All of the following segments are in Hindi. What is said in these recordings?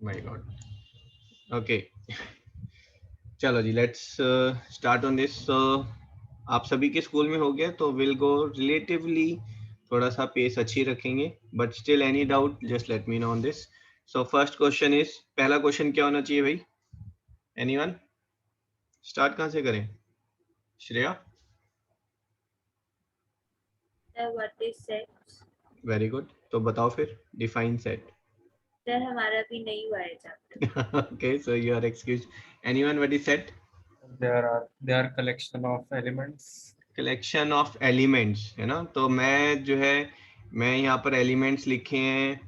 My God. ओके, चलो जी, लेट्स स्टार्ट ऑन दिस। आप सभी के स्कूल में हो गया तो विल गो रिलेटिवली, थोड़ा सा पेस अच्छी रखेंगे, but still any doubt just let me know on this. So first question is, पहला क्वेश्चन क्या होना चाहिए भाई? एनीवन? स्टार्ट कहाँ से करें? Shreya? What is set? Very good, तो बताओ फिर, डिफाइन सेट। सर हमारा भी नहीं हुआ है chapter. Okay, so you are excused. Anyone, what is set? They are collection of elements. Collection of elements है ना, तो मैं जो है, मैं यहाँ पर एलिमेंट्स लिखे हैं,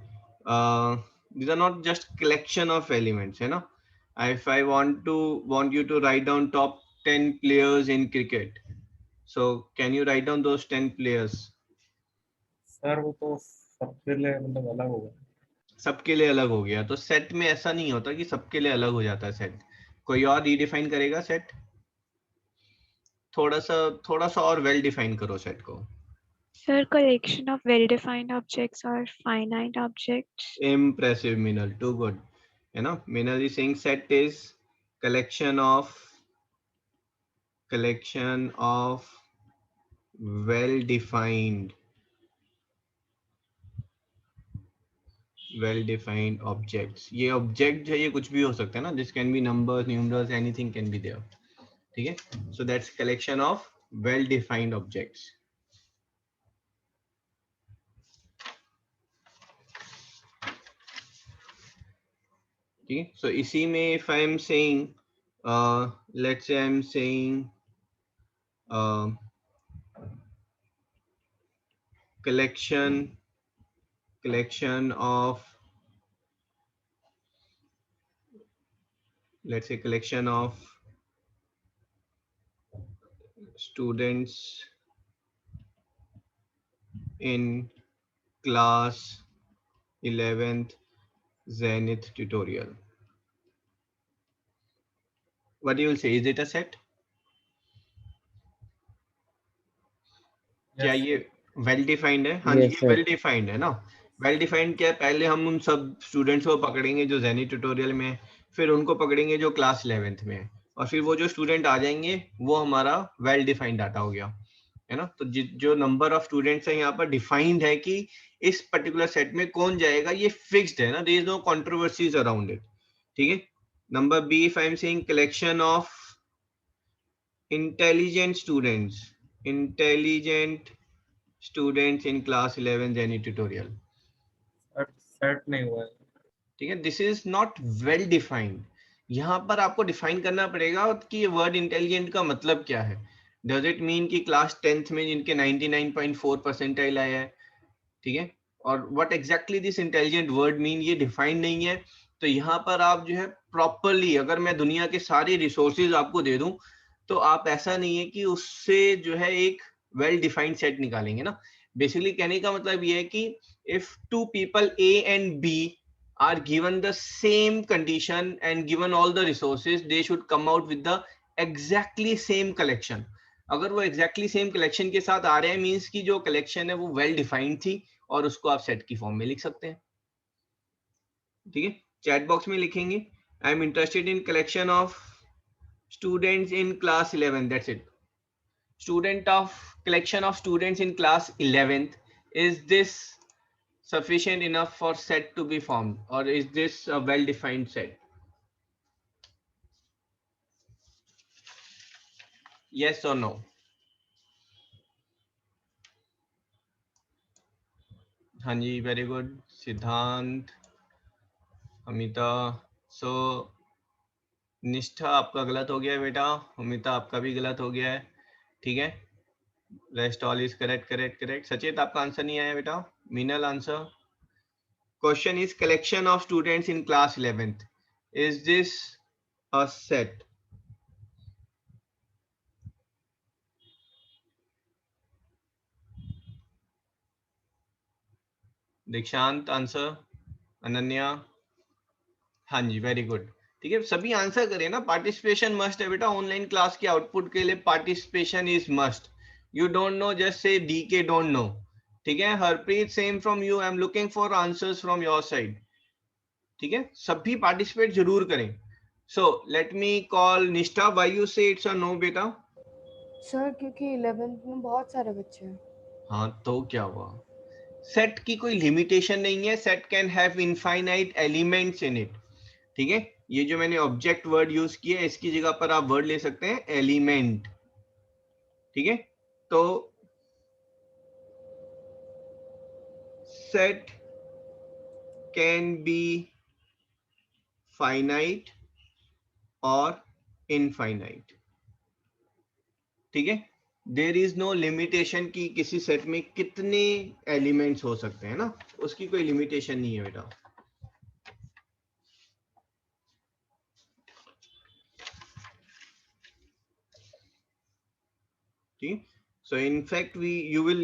these are not just collection of elements है ना. If I want you to write down top 10 players in cricket, so can you write down those 10 players? Sir वो तो सबके लिए मतलब अलग होगा। सबके लिए अलग हो गया, तो सेट में ऐसा नहीं होता कि सबके लिए अलग हो जाता है सेट। कोई और रीडिफाइन करेगा सेट? थोड़ा सा और वेल डिफाइन करो सेट को। Sir, collection of well-defined objects or finite objects. Impressive, Minal. Too good. You know, Minal is saying set is collection of well-defined objects. ये object है, ये कुछ भी हो सकता है ना. This can be numbers, numerals, anything can be there. ठीक है? So that's collection of well-defined objects. ठीक है? So इसी में if I am saying, let's say I am saying collection of, let's say collection of students in class 11th Zenith tutorial. What do you will say? Is it a set? क्या ये वेल डिफाइंड है? हाँ जी, ये वेल डिफाइंड है ना. वेल डिफाइंड क्या है? पहले हम उन सब स्टूडेंट्स को पकड़ेंगे जो जेनिथ ट्यूटोरियल में है, फिर उनको पकड़ेंगे जो क्लास 11th में है, और फिर वो जो स्टूडेंट आ जाएंगे वो हमारा वेल डिफाइंड डाटा हो गया है ना. तो जो नंबर ऑफ स्टूडेंट्स है यहाँ पर डिफाइंड है कि इस पर्टिकुलर सेट में कौन जाएगा, ये फिक्स्ड है ना. There is no controversies around it. ठीक है. Number B, if I am saying collection of intelligent students in class 11 Zenith tutorial. Set नहीं हुआ है. ठीक है. This is not well defined. यहाँ पर आपको डिफाइन करना पड़ेगा कि ये वर्ड इंटेलिजेंट का मतलब क्या है. डज इट मीन कि क्लास 10th में जिनके 99.4 परसेंटाइल आया है, ठीक है, और what exactly this intelligent word mean, ये डिफाइन नहीं है. तो यहाँ पर आप जो है प्रॉपरली, अगर मैं दुनिया के सारे रिसोर्सेज आपको दे दूं, तो आप ऐसा नहीं है कि उससे जो है एक वेल डिफाइंड सेट निकालेंगे ना. बेसिकली कहने का मतलब ये है कि if two people A and B are given the same condition and given all the resources, they should come out with the exactly same collection. अगर वो exactly same collection के साथ आ रहे हैं, मीन्स की जो collection है वो well defined थी, और उसको आप सेट की फॉर्म में लिख सकते हैं. ठीक है. चैट बॉक्स में लिखेंगे I am interested in collection of students in class 11. That's it. Student of collection of students in class 11th, is this sufficient enough for set to be formed, or is this a well defined set? Yes or no? हाँ जी, वेरी गुड. सिद्धांत, अमिता. सो निष्ठा आपका गलत हो गया है बेटा, अमिता आपका भी गलत हो गया है. ठीक है. Rest all is correct. सचेत आपका आंसर नहीं आया बेटा. Meenal answer. Question is collection of students in class 11th, is this a set? दीक्षांत आंसर. अनन्या. हाँ जी, वेरी गुड. ठीक है, सभी आंसर करें ना. पार्टिसिपेशन मस्ट है बेटा. ऑनलाइन क्लास के आउटपुट के लिए participation is must. You don't know, just say DK don't know. ठीक है. Harpreet, same from you. I am looking for answers from your side. ठीक है, सभी पार्टिसिपेट जरूर करें. सो लेट मी कॉल निष्ठा. व्हाई यू से इट्स अ नो बेटा? सर क्योंकि 11th में बहुत सारे बच्चे हैं. हाँ तो क्या हुआ? सेट की कोई लिमिटेशन नहीं है. Set can have infinite elements in it. ठीक है, ये जो मैंने ऑब्जेक्ट वर्ड यूज किया है इसकी जगह पर आप वर्ड ले सकते हैं एलिमेंट. ठीक है, तो सेट कैन बी फाइनाइट और इनफाइनाइट. ठीक है, देयर इज नो लिमिटेशन कि किसी सेट में कितने एलिमेंट्स हो सकते हैं ना, उसकी कोई लिमिटेशन नहीं है बेटा. ठीक, so in fact you will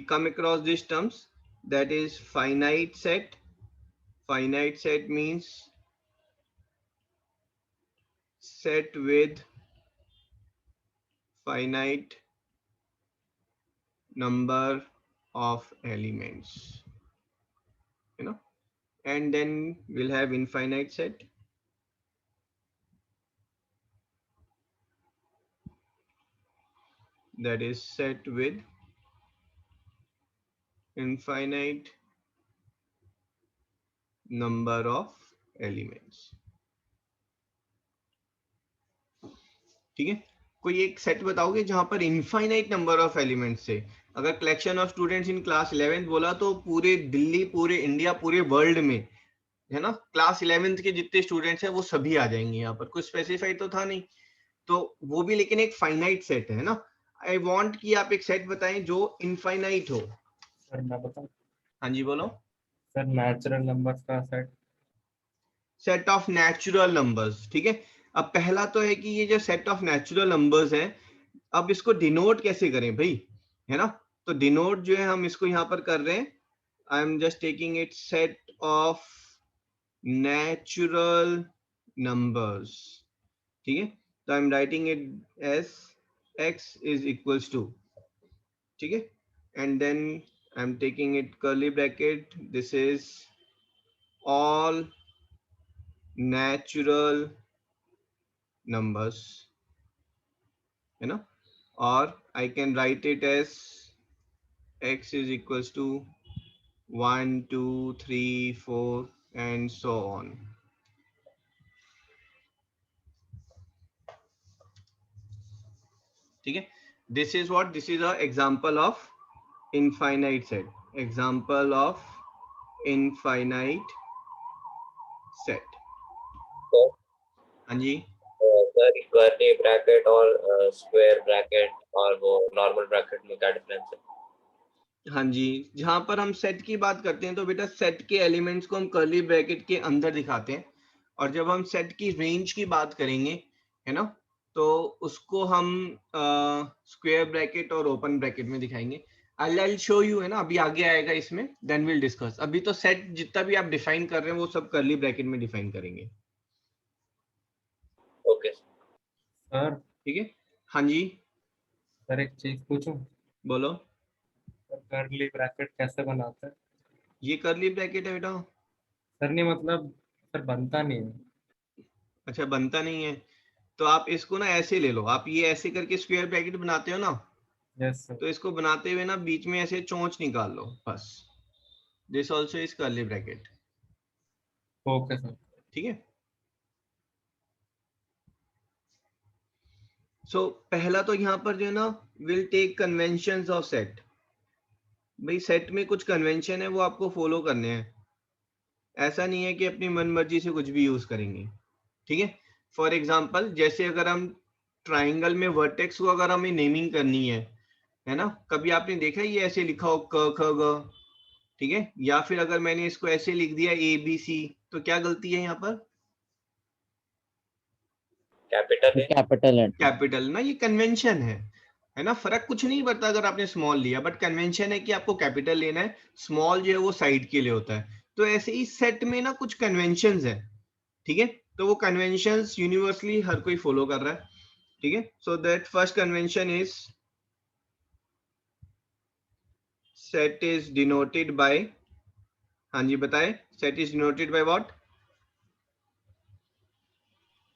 come across these terms, that is finite set. Finite set means set with finite number of elements, you know, and then we'll have infinite set. That is set with infinite number of elements. ठीक है, कोई एक सेट बताओगे जहां पर इनफाइनाइट नंबर ऑफ एलिमेंट्स से. अगर collection of students in class 11th बोला तो पूरे दिल्ली, पूरे इंडिया, पूरे वर्ल्ड में, है ना, क्लास 11th के जितने स्टूडेंट्स हैं वो सभी आ जाएंगे यहाँ पर. कुछ स्पेसिफाइड तो था नहीं, तो वो भी लेकिन एक फाइनाइट सेट है ना. आई वांट कि आप एक सेट बताएं जो इनफाइनाइट हो. सर मैं बताऊं? हाँ जी बोलो. सर नेचुरल नंबर्स का set. Set of natural numbers. ठीक है, अब पहला तो है कि ये जो सेट ऑफ नेचुरल नंबर्स है, अब इसको डिनोट कैसे करें भाई, है ना. तो डिनोट जो है हम इसको यहाँ पर कर रहे हैं. I am just taking it set of natural numbers. ठीक है, तो आई am writing it S x is equals to. ठीक है, and then I'm taking it curly bracket. This is all natural numbers, है ना. और I can write it as x is equals to 1 2 3 4 and so on. ठीक है, this is what, this is a example of infinite set. Example of infinite set. हाँ जी. सर कर्ली ब्रैकेट और स्क्वायर ब्रैकेट और वो नॉर्मल ब्रैकेट में क्या डिफरेंस है? हाँ जी, जहां पर हम सेट की बात करते हैं तो बेटा सेट के एलिमेंट्स को हम कर्ली ब्रैकेट के अंदर दिखाते हैं, और जब हम सेट की रेंज की बात करेंगे, है ना, तो उसको हम स्क्वायर ब्रैकेट और ओपन ब्रैकेट में दिखाएंगे. आई शो यू, है ना, अभी आगे आएगा इसमें, देन विल डिस्कस. अभी तो सेट जितना भी आप डिफाइन कर रहे हैं वो सब कर्ली ब्रैकेट में डिफाइन करेंगे. Okay sir. ठीक है, हाँ जी सर एक चीज पूछूं? बोलो. कर्ली ब्रैकेट कैसे बनाते हैं? ये कर्ली ब्रैकेट है बेटा. सर नहीं मतलब सर बनता नहीं है. अच्छा, बनता नहीं है, तो आप इसको ना ऐसे ले लो. आप ये ऐसे करके स्क्वायर ब्रैकेट बनाते हो ना, यस सर. तो इसको बनाते हुए ना बीच में ऐसे चोंच निकाल लो बस. This also is curly bracket. Okay sir. ठीक है, सो पहला तो यहाँ पर जो है ना, will take conventions of set. भाई सेट में कुछ कन्वेंशन है वो आपको फॉलो करने हैं. ऐसा नहीं है कि अपनी मन मर्जी से कुछ भी यूज करेंगे. ठीक है, फॉर एग्जाम्पल जैसे अगर हम ट्राइंगल में वर्टेक्स को अगर हमें नेमिंग करनी है ना, कभी आपने देखा ये ऐसे लिखा हो क ख ग, ठीक है, या फिर अगर मैंने इसको ऐसे लिख दिया ए बी सी, तो क्या गलती है यहाँ पर? कैपिटल ना, ये कन्वेंशन है ना. फर्क कुछ नहीं पड़ता अगर आपने स्मॉल लिया, बट कन्वेंशन है कि आपको कैपिटल लेना है, स्मॉल जो है वो साइड के लिए होता है. तो ऐसे ही सेट में ना कुछ कन्वेंशंस है. ठीक है, तो वो कन्वेंशंस यूनिवर्सली हर कोई फॉलो कर रहा है. ठीक है, so that first convention is set is denoted by हाँ जी बताए, set is denoted by what?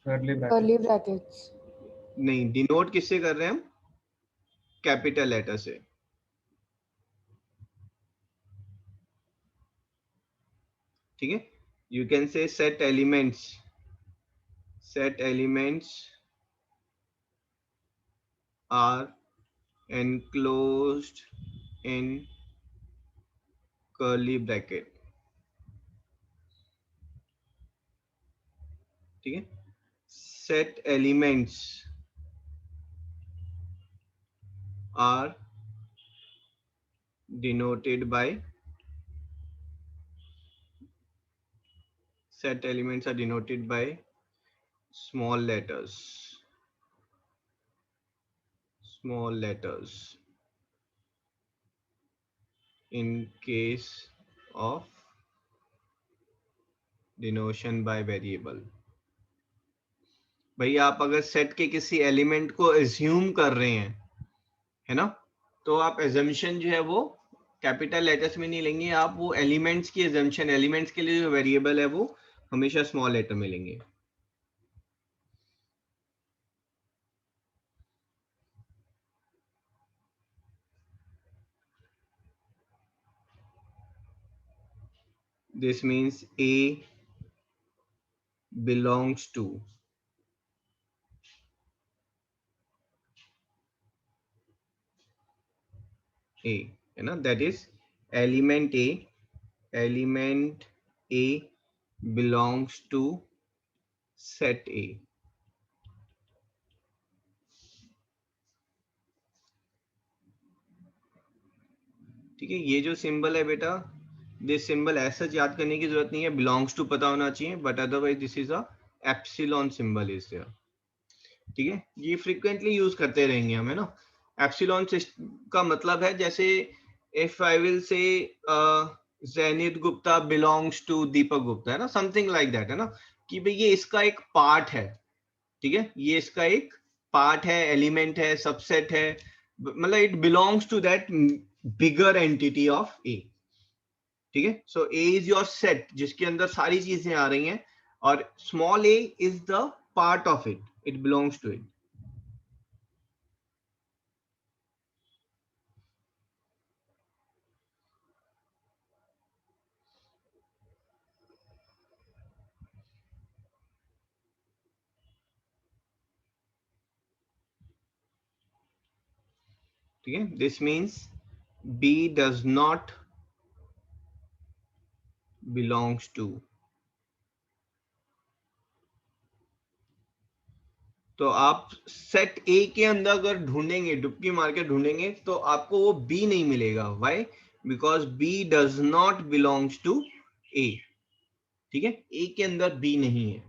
Curly bracket. Curly brackets. नहीं, डिनोट किससे कर रहे हैं हम? कैपिटल लेटर से। ठीक है, you can say set elements, set elements are enclosed in curly bracket. ठीक है, set elements are denoted by, set elements are denoted by small letters, small letters in case of denotion by variable. भाई आप अगर सेट के किसी एलिमेंट को एज्यूम कर रहे हैं, है ना, तो आप एजम्पशन जो है वो कैपिटल लेटर्स में नहीं लेंगे, आप वो एलिमेंट्स की एजम्पशन, एलिमेंट्स के लिए जो वेरिएबल है वो हमेशा स्मॉल लेटर में लेंगे। This means A belongs to A, है ना, that is element A belongs to set A। ठीक है, ये जो सिंबल है बेटा, दिस सिंबल ऐसा याद करने की जरूरत नहीं है, बिलोंग्स टू पता होना चाहिए, but otherwise this is a epsilon symbol is there. ठीक है, ये फ्रीक्वेंटली यूज करते रहेंगे हम, है ना। एप्सिलॉन का मतलब है जैसे if I will say Zainid Gupta belongs to Deepak Gupta, है ना, समथिंग लाइक दैट, है ना, कि भाई ये इसका एक पार्ट है। ठीक है, ये इसका एक पार्ट है, एलिमेंट है, सबसेट है, मतलब it belongs to that bigger entity of A. ठीक है, so A is your set जिसके अंदर सारी चीजें आ रही हैं, और small a is the part of it, it belongs to it. ठीक है, this means B does not belongs to। तो आप सेट A के अंदर अगर ढूंढेंगे, डुबकी मार के ढूंढेंगे, तो आपको वो B नहीं मिलेगा। Why? Because B does not belongs to A। ठीक है, A के अंदर B नहीं है।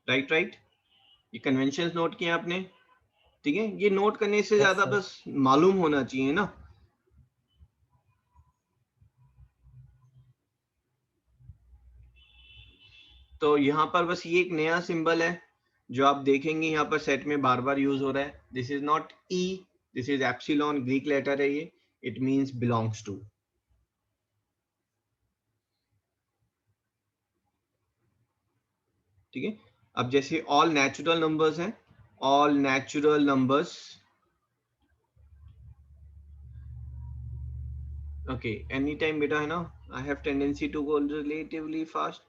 राइट राइट, ये कन्वेंशंस नोट किए आपने। ठीक है, ये नोट करने से ज्यादा sir. बस मालूम होना चाहिए ना। तो यहाँ पर बस ये एक नया सिंबल है जो आप देखेंगे यहाँ पर सेट में बार बार यूज हो रहा है। This is not E, this is epsilon, Greek letter है ये, इट मींस बिलोंग्स टू। ठीक है, अब जैसे ऑल नेचुरल नंबर्स हैं, all natural numbers, okay, any time बेटा, है ना, I have tendency to go relatively fast,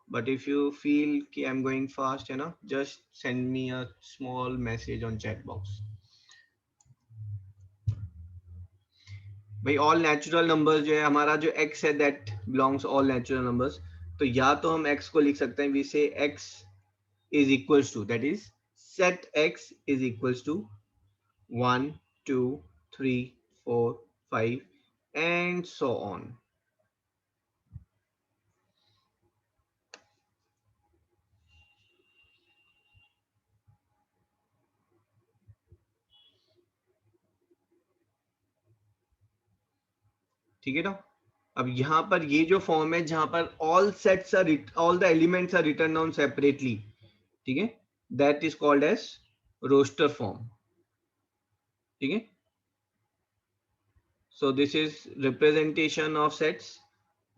but if you feel कि I'm going fast, है ना, just send me a small message on chat box। भाई ऑल नेचुरल नंबर्स जो है, हमारा जो x है that belongs all natural numbers. तो या तो हम x को लिख सकते हैं, we say x is equals to, that is set x is equals to 1 2 3 4 5 and so on. ठीक है ना। अब यहाँ पर ये जो फॉर्म है जहां पर all sets are all the elements are written down separately, ठीक है, that is called as roster form, ठीक है। So this is representation of sets,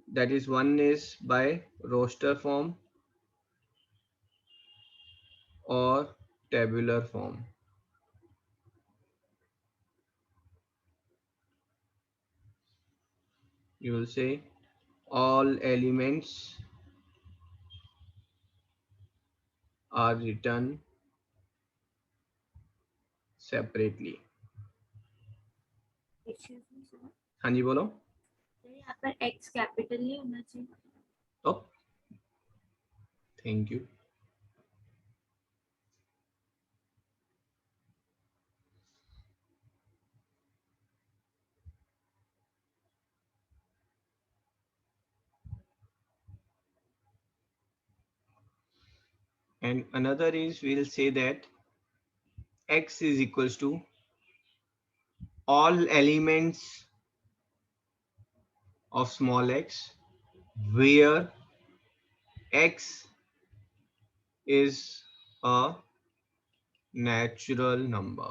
that is one is by roster form or tabular form. You will say all elements are written separately. Excuse me, sir. हाँ जी बोलो। तो यहाँ पर x कैपिटल ही होना चाहिए। तो thank you. And another is we'll say that x is equals to all elements of small x where x is a natural number,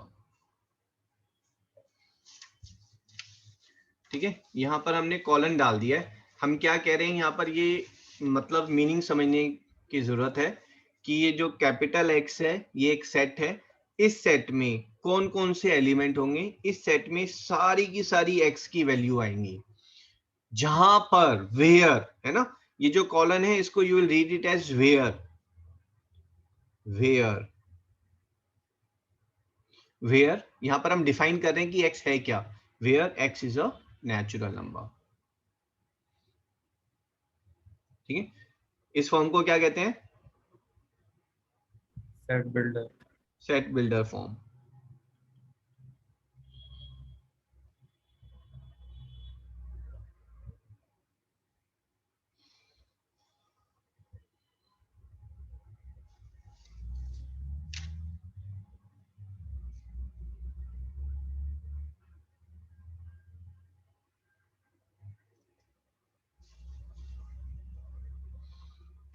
ठीक है। यहाँ पर हमने कॉलन डाल दिया है। हम क्या कह रहे हैं यहाँ पर, ये मतलब मीनिंग समझने की जरूरत है कि ये जो कैपिटल एक्स है ये एक सेट है। इस सेट में कौन कौन से एलिमेंट होंगे, इस सेट में सारी की सारी एक्स की वैल्यू आएंगी। जहां पर वेयर है ना, ये जो कॉलन है इसको you will read it as where, where, where. यहां पर हम डिफाइन कर रहे हैं कि एक्स है क्या, where X is a natural number, ठीक है। इस फॉर्म को क्या कहते हैं, set builder. Set builder form.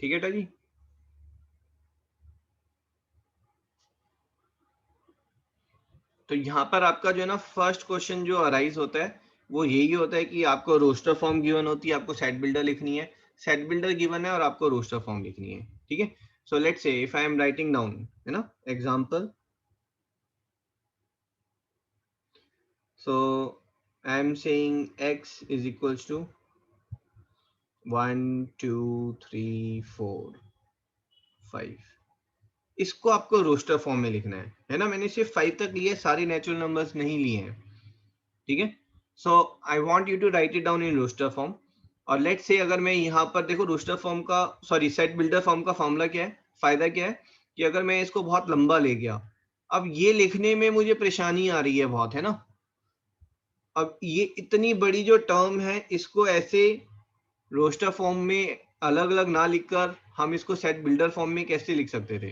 ठीक है जी। तो यहाँ पर आपका जो है ना फर्स्ट क्वेश्चन जो अराइज होता है वो यही होता है कि आपको रोस्टर फॉर्म गिवन होती है, आपको सेट बिल्डर लिखनी है, सेट बिल्डर गिवन है और आपको रोस्टर फॉर्म लिखनी है, ठीक है। So let's say if I am writing down, है ना, example, so I am saying x is equals to 1 2 3 4 5, इसको आपको रोस्टर फॉर्म में लिखना है ना। मैंने सिर्फ 5 तक लिए, सारे नेचुरल नंबर्स नहीं लिए हैं, ठीक है। So I want you to write it down in roster form. और लेट्स से अगर मैं यहाँ पर देखो रोस्टर फॉर्म का, सॉरी सेट बिल्डर फॉर्म का फॉर्मूला क्या है, फायदा क्या है कि अगर मैं इसको बहुत लंबा ले गया, अब ये लिखने में मुझे परेशानी आ रही है बहुत, है ना। अब ये इतनी बड़ी जो टर्म है इसको ऐसे रोस्टर फॉर्म में अलग अलग ना लिखकर हम इसको सेट बिल्डर फॉर्म में कैसे लिख सकते थे,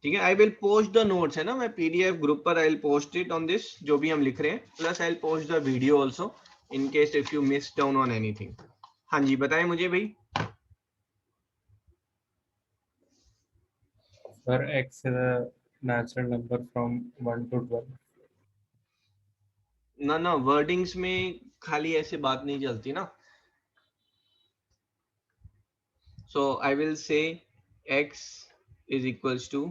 ठीक है। I will post the notes, है ना, मैं पीडीएफ ग्रुप पर I will post it on this, जो भी हम लिख रहे हैं, plus I will post the video also in case if you miss down on anything. हाँ जी बताएं मुझे भाई। Sir x is a natural number from 1 to 12. ना वर्डिंग्स में खाली ऐसे बात नहीं चलती ना। So I will say x is equals to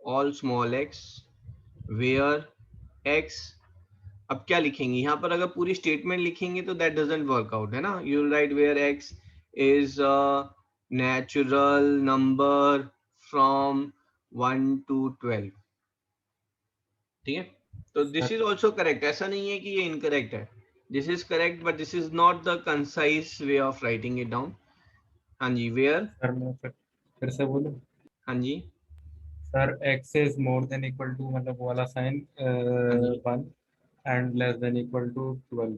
all small x where x, अब क्या लिखेंगे यहाँ पर, अगर पूरी स्टेटमेंट लिखेंगे तो दैट डजंट वर्क आउट, है ना। You will write where x is a natural number from 1 to 12, ठीक है। तो दिस इज ऑल्सो करेक्ट, ऐसा नहीं है कि ये इनकरेक्ट है, this is correct but this is not the concise way of writing it down. हाँ जी वेयर, सर मैं फिर से बोलूं, हाँ जी, sir x is more than equal to मतलब वो वाला साइन हाँ जी, 1 and less than equal to 12.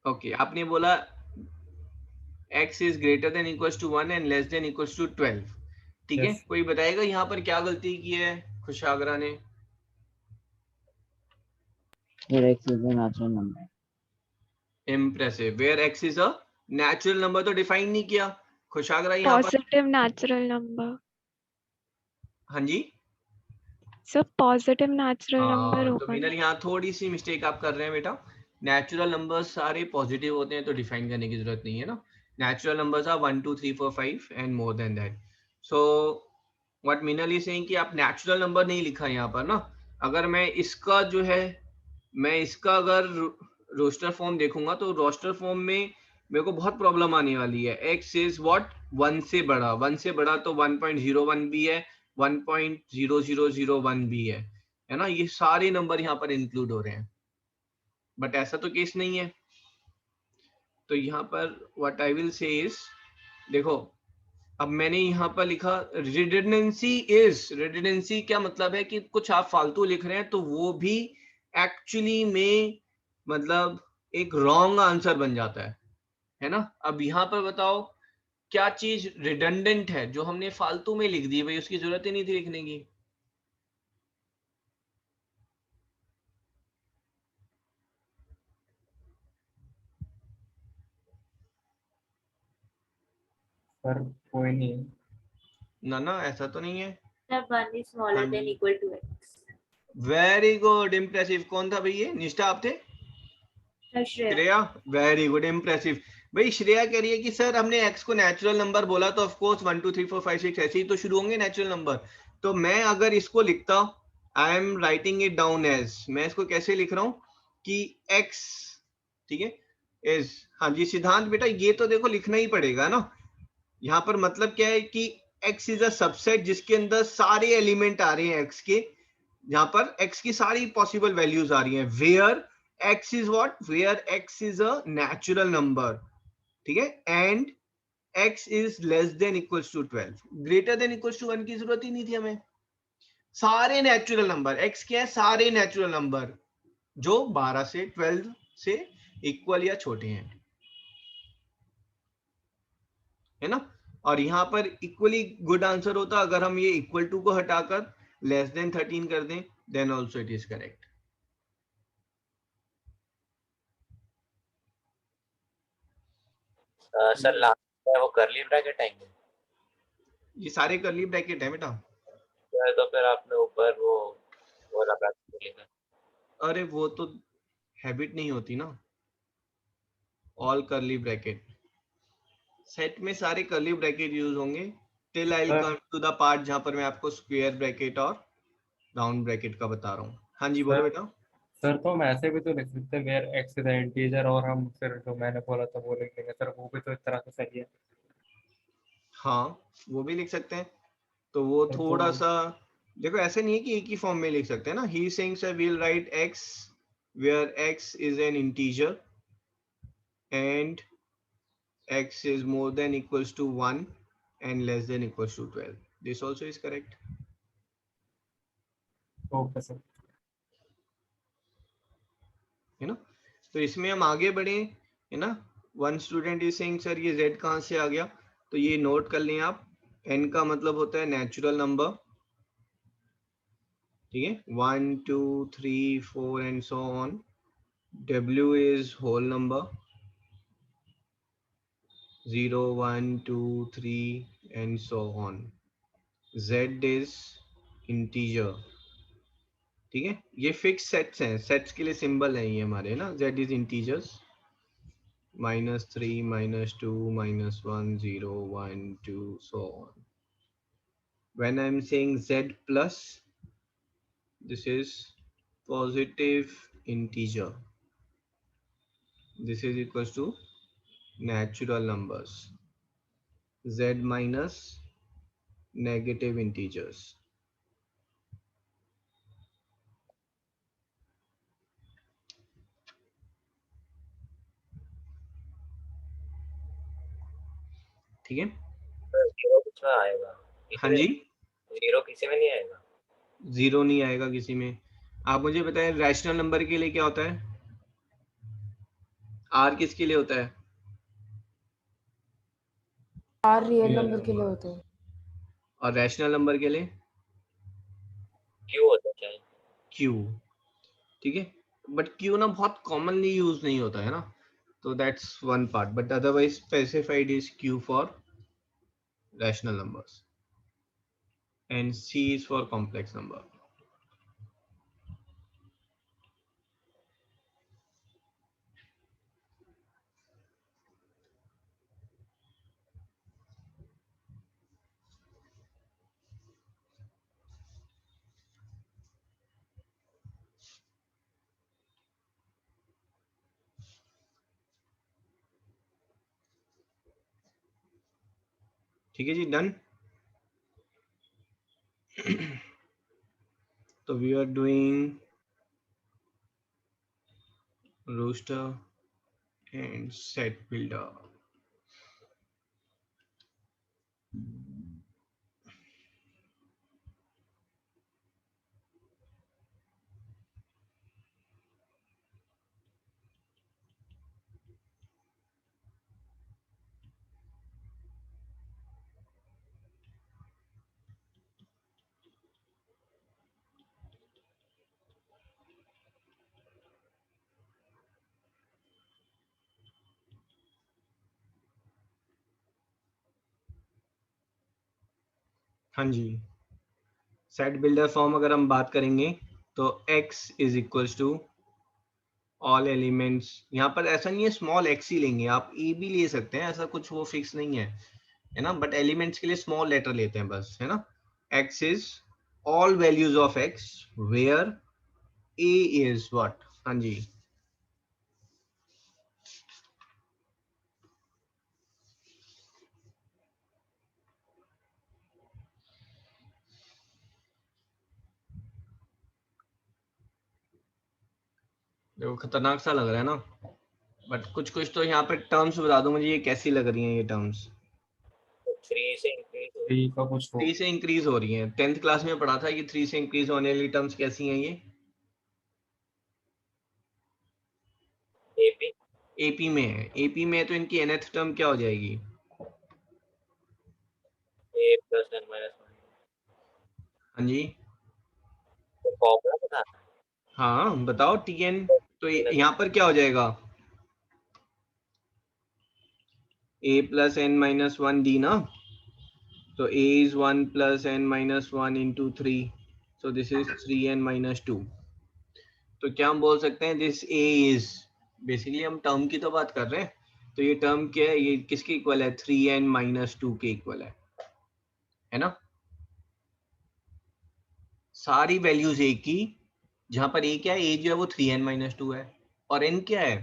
Okay आपने बोला x is greater than equals to 1 and less than equals to 12, ठीक है। Yes. कोई बताएगा यहाँ पर क्या गलती की है खुशागरा ने। Where x is a natural number. Impressive. Where X is a natural number तो डिफाइन नहीं किया खुशागरा यहाँ पर। Positive natural number. हाँ जी, So positive natural number हाँ, तो होगा मीनल ना? यहाँ थोड़ी सी मिस्टेक आप कर रहे हैं बेटा। नेचुरल नंबर्स सारे पॉजिटिव होते हैं तो डिफाइन करने की जरूरत नहीं है ना। Natural numbers are 1 2 3 4 5 and more than that. So what Meenal is saying कि आप नेचुरल नंबर नहीं लिखा यहाँ पर ना। अगर मैं इसका जो है, मैं इसका अगर रोस्टर फॉर्म देखूंगा तो रोस्टर फॉर्म में मेरे को बहुत प्रॉब्लम आने वाली है। एक्स इज व्हाट 1 से बड़ा, 1 से बड़ा तो 1.01 भी है, 1.0001 भी है ना। ये सारे नंबर यहाँ पर इंक्लूड हो रहे हैं, बट ऐसा तो केस नहीं है। तो यहाँ पर व्हाट आई विल से इज, देखो अब मैंने यहाँ पर लिखा रिडंडेंसी इज, रिडंडेंसी क्या मतलब है कि कुछ आप फालतू लिख रहे हैं तो वो भी एक्चुअली में मतलब एक रॉन्ग आंसर बन जाता है ना। अब यहाँ पर बताओ क्या चीज रिडंडेंट है जो हमने फालतू में लिख दी, भाई उसकी जरूरत ही नहीं थी लिखने की। सर कोई नहीं, ना ऐसा तो नहीं है। Sir, 1 is smaller than equal to x. Very good, impressive. कौन था भाई ये? निष्ठा आप थे? Sir, Shreya. Shreya, very good, impressive. भाई श्रेया कह रही है कि सर हमने x को नेचुरल नंबर बोला तो ऑफ कोर्स 1 2 3 4 5 6 ऐसे ही तो शुरू होंगे नेचुरल नंबर। तो मैं अगर इसको लिखता, I am writing it down as, मैं इसको कैसे लिख रहा हूं कि x, ठीक है, इज, हाँ जी सिद्धांत बेटा ये तो देखो लिखना ही पड़ेगा ना। यहाँ पर मतलब क्या है कि x इज अ सबसेट जिसके अंदर सारे एलिमेंट आ रहे हैं x के, यहाँ पर x की सारी पॉसिबल वैल्यूज आ रही हैं। Where x is what, where x is a natural number, ठीक है, and x is less than equals to 12, greater than equals to 1 की जरूरत ही नहीं थी हमें। सारे नेचुरल नंबर, x क्या है, सारे नेचुरल नंबर जो 12 से 12 से इक्वल या छोटे हैं, है ना। और यहाँ पर इक्वली गुड आंसर होता अगर हम ये इक्वल टू को हटाकर लेस देन 13 कर दें, then also it is correct. Sir last में वो करली ब्रैकेट आएंगे? ये सारे करली ब्रैकेट है बेटा। तो फिर आपने ऊपर वो लगा लिखा। अरे वो तो हैबिट नहीं होती ना। ऑल करली ब्रैकेट, सेट में सारे करली ब्रैकेट यूज होंगे till I will come to the part जहां पर मैं आपको स्क्वायर ब्रैकेट और राउंड ब्रैकेट का बता रहा हूँ। हाँ जी बोलो बेटा। सर तो हम ऐसे भी तो लिख सकते हैं वेयर एक्स इज इंटीजर, और हम फिर जो मैंने बोला था वो लिख देंगे सर, वो भी तो एक तरह से सही है। हाँ वो भी लिख सकते हैं, तो वो तो थोड़ा सा देखो ऐसे नहीं है कि एक ही फॉर्म में लिख सकते हैं ना। He saying sir we will write x where x is an integer and x is more than equals to 1 and less than equals to 12. This also is correct. Okay sir. है ना। तो इसमें हम आगे बढ़े, है ना। One student is saying sir ये z कहाँ से आ गया, तो ये नोट कर लें आप। n का मतलब होता है नेचुरल नंबर, ठीक है, 1 2 3 4 and so on. w is whole number, 0 1 2 3 and so on. z is integer, ठीक है। ये फिक्स सेट्स हैं, सेट्स के लिए सिंबल है ये हमारे ना। z is integers, -3 -2 -1 0 1 2 so on. When I'm saying z plus, this is positive integer, this is equals to natural numbers, z minus negative integers, ठीक है। जीरो किस में आएगा? हाँ जी, जीरो किसी में नहीं आएगा। जीरो नहीं आएगा किसी में। आप मुझे बताएं रैशनल नंबर के लिए क्या होता है, r किसके लिए होता है? R रियल नंबर के लिए होते हैं। और रैशनल नंबर के लिए क्यों होता है? q, ठीक है। बट क्यू ना बहुत कॉमनली यूज नहीं होता है ना, तो that's one part, but otherwise specified is Q for rational numbers and C is for complex number. ठीक है जी, डन. तो we are doing roster and set builder. हाँ जी, सेट बिल्डर फॉर्म अगर हम बात करेंगे तो x is equals to all elements. यहाँ पर ऐसा नहीं है स्मॉल x ही लेंगे, आप e भी ले सकते हैं, ऐसा कुछ वो फिक्स नहीं है ना, बट एलिमेंट्स के लिए स्मॉल लेटर लेते हैं बस, है ना. x is all values of x where a is what. हाँ जी, देखो खतरनाक सा लग रहा है ना, बट कुछ कुछ तो यहाँ पे टर्म्स बता दो मुझे, ये कैसी लग रही हैं ये टर्म्स. 3 से इंक्रीज हो 3 का कुछ हो 3 से इंक्रीज हो रही हैं. 10th क्लास में पढ़ा था कि 3 से इंक्रीज होने वाली टर्म्स कैसी हैं ये. एपी एपी में है, एपी में है तो इनकी nth टर्म क्या हो जाएगी. ए प्लस एन माइनस 1. हाँ जी, तो फॉर्मूला बता. हाँ बताओ tn. तो यहाँ पर क्या हो जाएगा, a plus N minus 1 D ना, तो a is 1 plus n minus 1 into 3, so this is 3n minus 2. तो क्या हम बोल सकते हैं, दिस a is, बेसिकली हम टर्म की तो बात कर रहे हैं, तो ये टर्म क्या है, ये किसके इक्वल है, 3n minus 2 के इक्वल है ना. सारी वैल्यूज a की, जहां पर a क्या है, a जो है वो 3n minus 2 है, और n क्या है,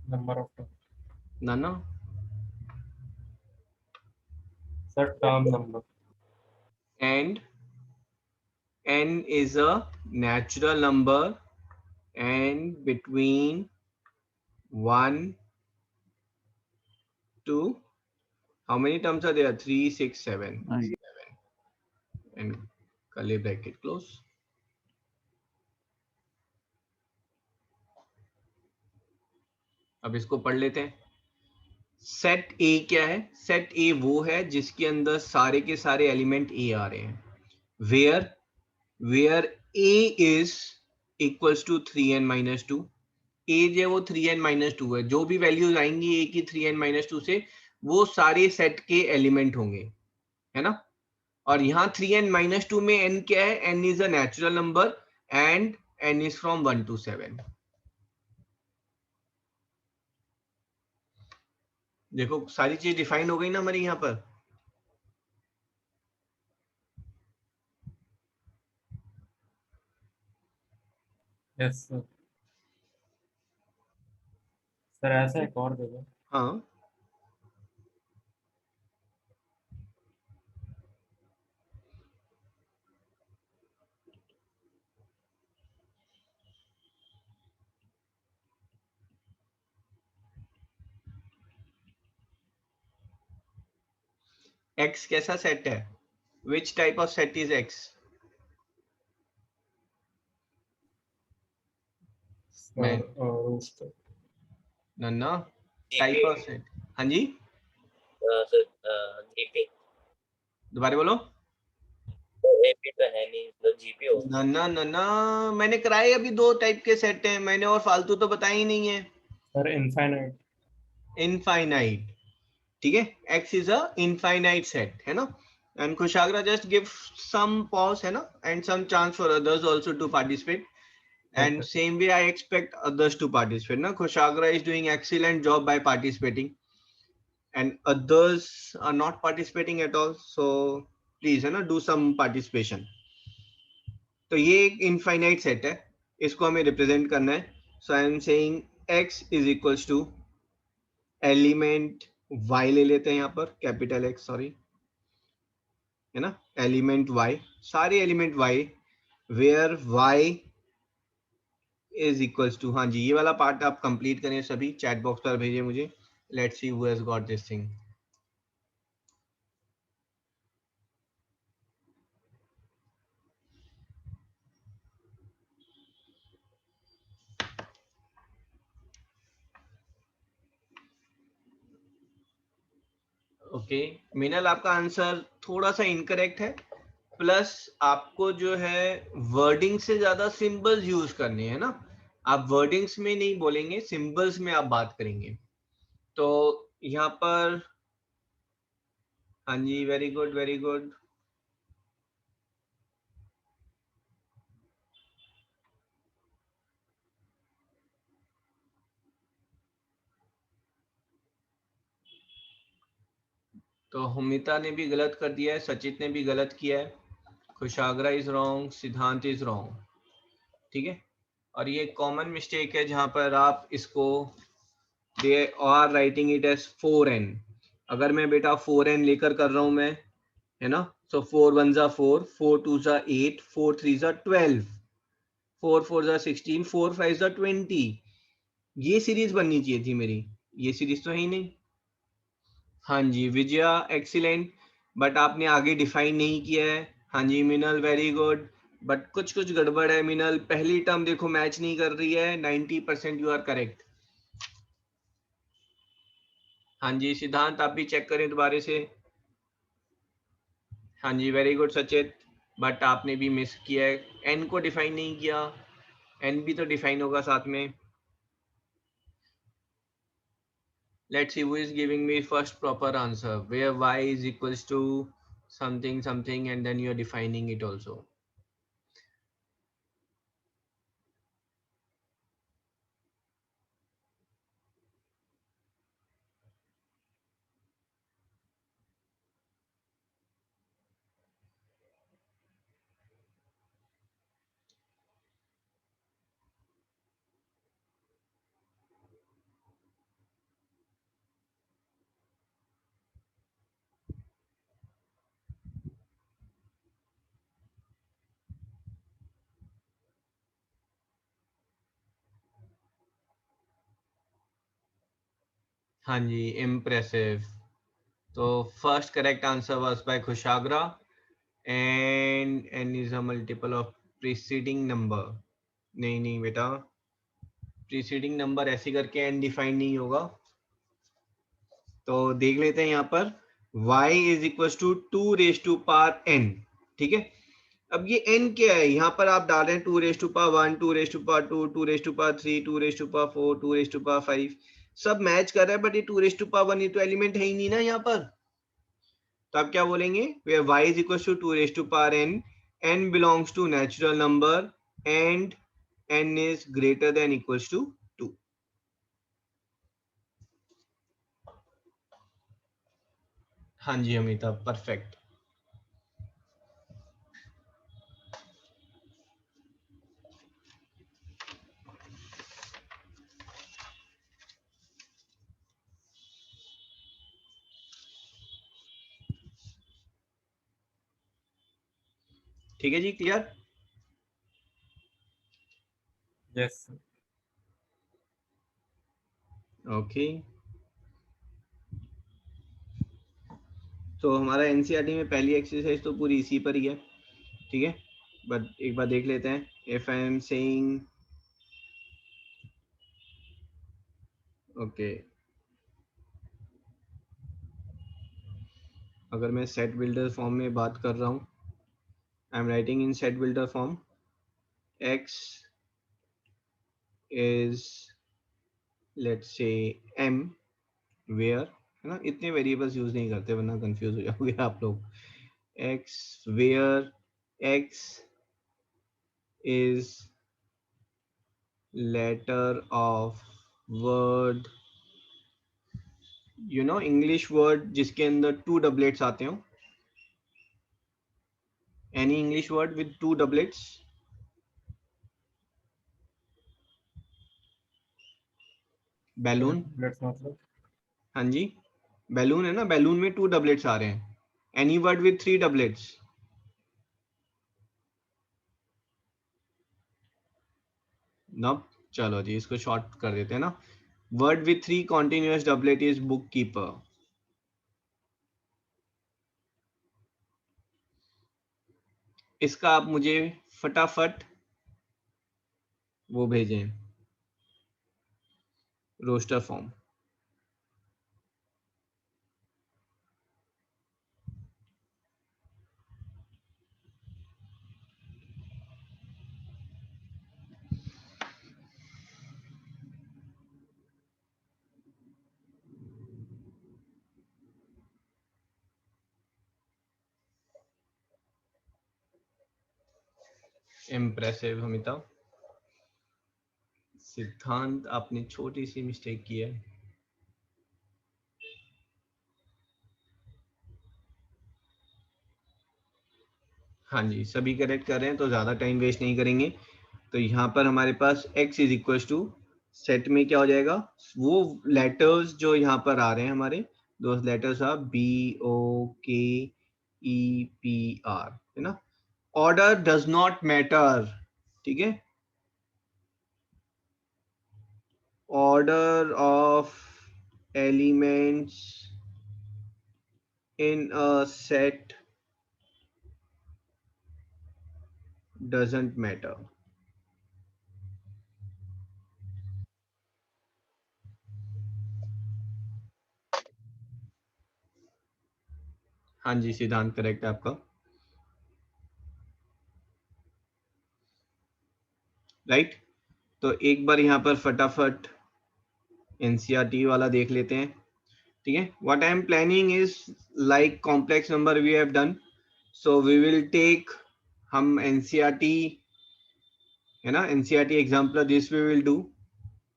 नंबर ऑफ ना ना, sir term number. and n is a natural number and between 1 to how many terms are there, 3 6 7 Nine. and curly bracket close. अब इसको पढ़ लेते हैं. सेट ए क्या है, सेट ए वो है जिसके अंदर सारे के सारे एलिमेंट ए आ रहे हैं, where A is equals to 3n minus 2. A जो है वो 3n minus 2 है, जो भी वैल्यूज आएंगी ए की 3n minus 2 से वो सारे सेट के एलिमेंट होंगे, है ना. और यहाँ 3n minus 2 में n क्या है, n is a natural number and n is from 1 to 7. देखो सारी चीज डिफाइन हो गई ना हमारी यहाँ पर. Yes sir. सर ऐसा एक और दे दो. हाँ, x कैसा सेट है, which type of set is x. मैं रोस्टर. नन्ना, टाइप ऑफ सेट. हाँ जी, सर जीपी. दोबारा बोलो. एपी तो है नहीं, मतलब जीपी हो। ना ना ना ना, मैंने कराए अभी 2 टाइप के सेट हैं मैंने, और फालतू तो बताया ही नहीं है। Sir infinite. इनफाइनाइट, ठीक है, x is a infinite set है ना, and Kushagra just give some pause है ना, and some chance for others also to participate, and Okay. same way I expect others to participate ना. Kushagra is doing excellent job by participating and others are not participating at all, so please है ना, do some participation. तो ये एक infinite set है, इसको हमें represent करना है, so I am saying x is equals to element y ले लेते हैं यहाँ पर, कैपिटल X सॉरी है ना, एलिमेंट y, सारे element y, where y is equals to, हाँ जी ये वाला पार्ट आप कंप्लीट करें सभी, चैट बॉक्स पर भेजिए मुझे, let's see who has got this thing. Okay Meenal, आपका आंसर थोड़ा सा इनकरेक्ट है, प्लस आपको जो है वर्डिंग से ज्यादा सिंबल्स यूज करने हैं ना, आप वर्डिंग्स में नहीं बोलेंगे, सिंबल्स में आप बात करेंगे. तो यहाँ पर हाँ जी, वेरी गुड वेरी गुड. तो हुमिता ने भी गलत कर दिया है, सचित ने भी गलत किया है, खुशागरा इज रॉन्ग, सिद्धांत इज रॉन्ग, ठीक है. और ये कॉमन मिस्टेक है जहां पर आप इसको they are writing it as 4n. अगर मैं बेटा 4n लेकर कर रहा हूं मैं, है ना, सो 4 1 जा 4, 4 2 जा 8, 4 3 जा 12, 4 4 जा 16, 4 5 जा 20, ये सीरीज बननी चाहिए थी मेरी, ये सीरीज तो है ही नहीं. हाँ जी विजया एक्सीलेंट, बट आपने आगे डिफाइन नहीं किया है. हाँ जी मिनल वेरी गुड, बट कुछ कुछ गड़बड़ है मिनल, पहली टर्म देखो मैच नहीं कर रही है. 90% यू आर करेक्ट. हाँ जी सिद्धांत आप भी चेक करें दोबारा से. हाँ जी वेरी गुड सचित, बट आपने भी मिस किया है, एन को डिफाइन नहीं किया, एन भी तो डिफाइन होगा साथ में. Let's see who is giving me first proper answer, where y is equals to something something and then you are defining it also. हाँ जी impressive. तो first correct answer was by Khushagra, and n is a multiple of preceding number. नहीं नहीं बेटा, प्रीसीडिंग नंबर ऐसे करके n डिफाइन नहीं होगा. तो देख लेते हैं यहाँ पर y is equal to 2 raise to power n, ठीक है. अब ये n क्या है, यहाँ पर आप डाल रहे हैं 2 raise to power 1, 2 raise to power 2, 2 raise to power 3, 2 raise to power 4, 2 raise to power 5, सब मैच कर रहा है, बट ये 2 रेज टू पावर 1 ये तो एलिमेंट है ही नहीं ना यहाँ पर. तो आप क्या बोलेंगे, where y is equals to 2 raised to power n, n belongs to natural number and n is greater than equals to 2. हाँ जी अमिताभ परफेक्ट. ठीक है जी, क्लियर. यस. ओके तो हमारा एनसीईआरटी में पहली एक्सरसाइज तो पूरी इसी पर ही है, ठीक है. बट एक बार देख लेते हैं, if I am saying okay, अगर मैं सेट बिल्डर फॉर्म में बात कर रहा हूँ, I'm writing in set builder form. X is, let's say, m, where, है ना, इतने वेरिएबल्स यूज नहीं करते वरना कंफ्यूज हो जाओगे आप लोग. X where X is letter of word, you know, English word जिसके अंदर 2 doublets आते हो. Any English word with 2 doublets? Balloon. Let's मतलब हाँ जी, बैलून है ना, बैलून में 2 doublets आ रहे हैं. Any word with 3 doublets? नब, चलो जी इसको शॉर्ट कर देते हैं ना. Word with 3 continuous doublet is bookkeeper. इसका आप मुझे फटाफट वो भेजें, रोस्टर फॉर्म. इम्प्रेसिव अमिता. सिद्धांत, आपने छोटी सी मिस्टेक की है. हाँ जी, सभी करेक्ट कर रहे हैं तो ज्यादा टाइम वेस्ट नहीं करेंगे. तो यहाँ पर हमारे पास x is equal to, set में क्या हो जाएगा, वो लेटर्स जो यहाँ पर आ रहे हैं हमारे, दोज लेटर्स आर BOKEPR, है ना. ऑर्डर डज नॉट मैटर, ठीक है. Order of elements in a set doesn't matter. हाँ जी, सिद्धांत करेक्ट है आपका. राइट. तो एक बार यहाँ पर फटाफट NCERT वाला देख लेते हैं, ठीक है. What I am planning is like complex number we have done, so we will take, हम NCERT, है ना, NCERT example this we will do,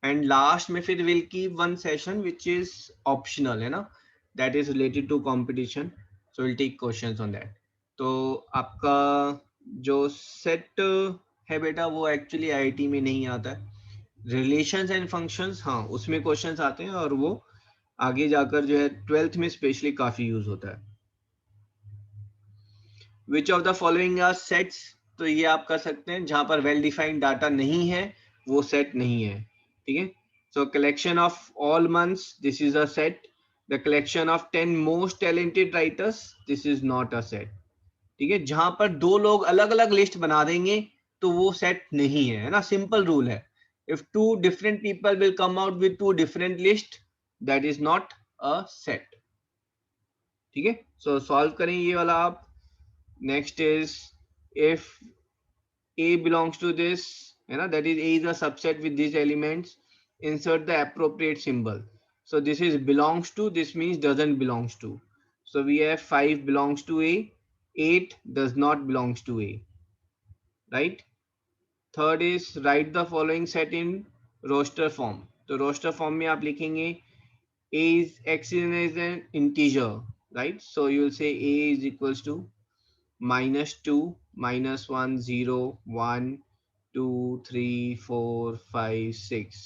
and last में फिर will keep one session which is optional, है ना, that is related to competition, so will take questions on that. तो आपका जो सेट है बेटा वो एक्चुअली IIT में नहीं आता है. रिलेशंस एंड फंक्शंस, हाँ उसमें क्वेश्चंस आते हैं और वो आगे जाकर जो है 12th में स्पेशली काफी यूज होता है. Which of the following are sets, तो ये आप कर सकते हैं जहां पर वेल डिफाइंड डाटा नहीं है वो सेट नहीं है, ठीक है. सो collection of all months, this is a set. The collection of 10 most talented writers, this is not a set, ठीक है. जहां पर 2 लोग अलग अलग लिस्ट बना देंगे तो वो सेट नहीं है, है ना. सिंपल रूल है, if 2 different people will come out with 2 different list, that is not a set, ठीक है. सो सॉल्व करें ये वाला आप. Next is if A belongs to this, है ना, that is A is a subset with these elements, insert the appropriate symbol. So this is belongs to, this means doesn't belongs to. So we have 5 belongs to A, 8 does not belongs to A, right. Third is write the following set in roster form. तो रोस्टर फॉर्म में आप लिखेंगे a is x is an integer, right. So you will say a is equals to -2, -1, 0, 1, 2, 3, 4, 5, 6.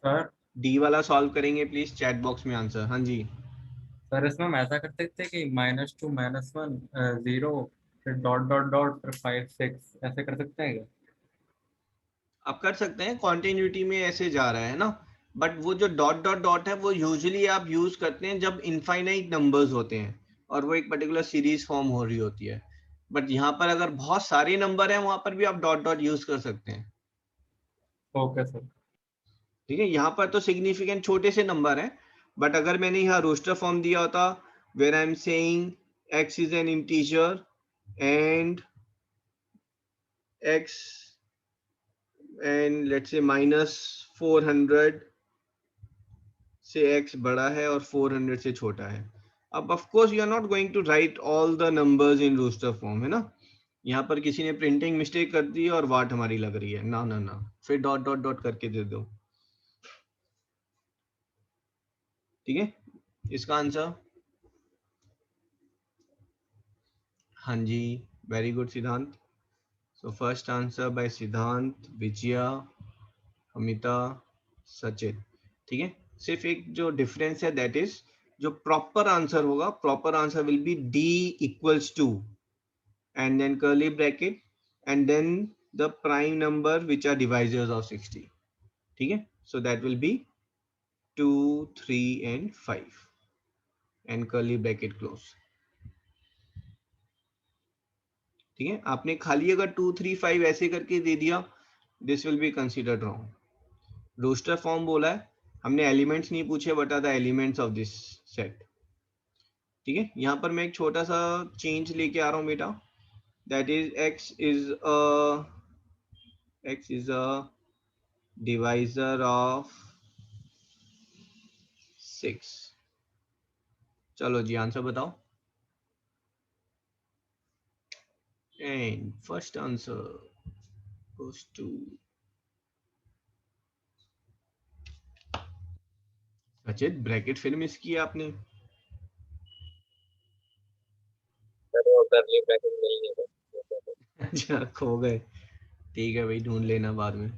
Sir D वाला सॉल्व करेंगे प्लीज, चैट बॉक्स में आंसर. हाँ जी, सर इसमें हम ऐसा कर सकते हैं कि -2 -1 0 फिर डॉट डॉट डॉट फिर 5 6 ऐसे कर सकते हैं क्या? आप कर सकते हैं, कॉन्टिन्यूटी में ऐसे जा रहा है ना. बट वो जो डॉट डॉट डॉट है वो यूजुअली आप यूज करते हैं जब इनफाइनाइट नंबर्स होते हैं और वो एक पर्टिकुलर सीरीज फॉर्म हो रही होती है. बट यहाँ पर अगर बहुत सारे नंबर हैं वहां पर भी आप डॉट डॉट यूज कर सकते हैं, ओके सर. ठीक है. यहाँ पर तो सिग्निफिकेंट छोटे से नंबर हैं बट अगर मैंने यहाँ रोस्टर फॉर्म दिया होता where I am saying x is an integer and x and let's say -400 से x बड़ा है और 400 से छोटा है. अब of course you are not going to write all the numbers in roster form, है ना. यहाँ पर किसी ने प्रिंटिंग मिस्टेक कर दी और वाट हमारी लग रही है. ना ना ना, फिर डॉट डॉट डॉट करके दे दो. ठीक है, इसका आंसर. हाँ जी, वेरी गुड सिद्धांत. सो फर्स्ट आंसर बाय सिद्धांत, विजया, अमिता, सचिन. ठीक है, सिर्फ एक जो डिफरेंस है दैट इज जो प्रॉपर आंसर होगा, proper answer will be d equals to and then curly bracket and then the prime number which are divisors of 60. ठीक है, so that will be 2, 3 and 5 and curly bracket close. ठीक है, आपने खाली अगर 2, 3, 5 ऐसे करके दे दिया, this will be considered wrong. Roster form बोला है, हमने एलिमेंट्स नहीं पूछे, what are the elements of this set. ठीक है, यहाँ पर मैं एक छोटा सा चेंज लेके आ रहा हूँ बेटा, that is x is a divisor of 6. चलो जी, आंसर बताओ. And first answer goes to Sachit. Bracket फिर मिस किया आपने. सर वो करली ब्रैकेट नहीं है. अच्छा, खो गए. ठीक है भाई, ढूंढ लेना बाद में.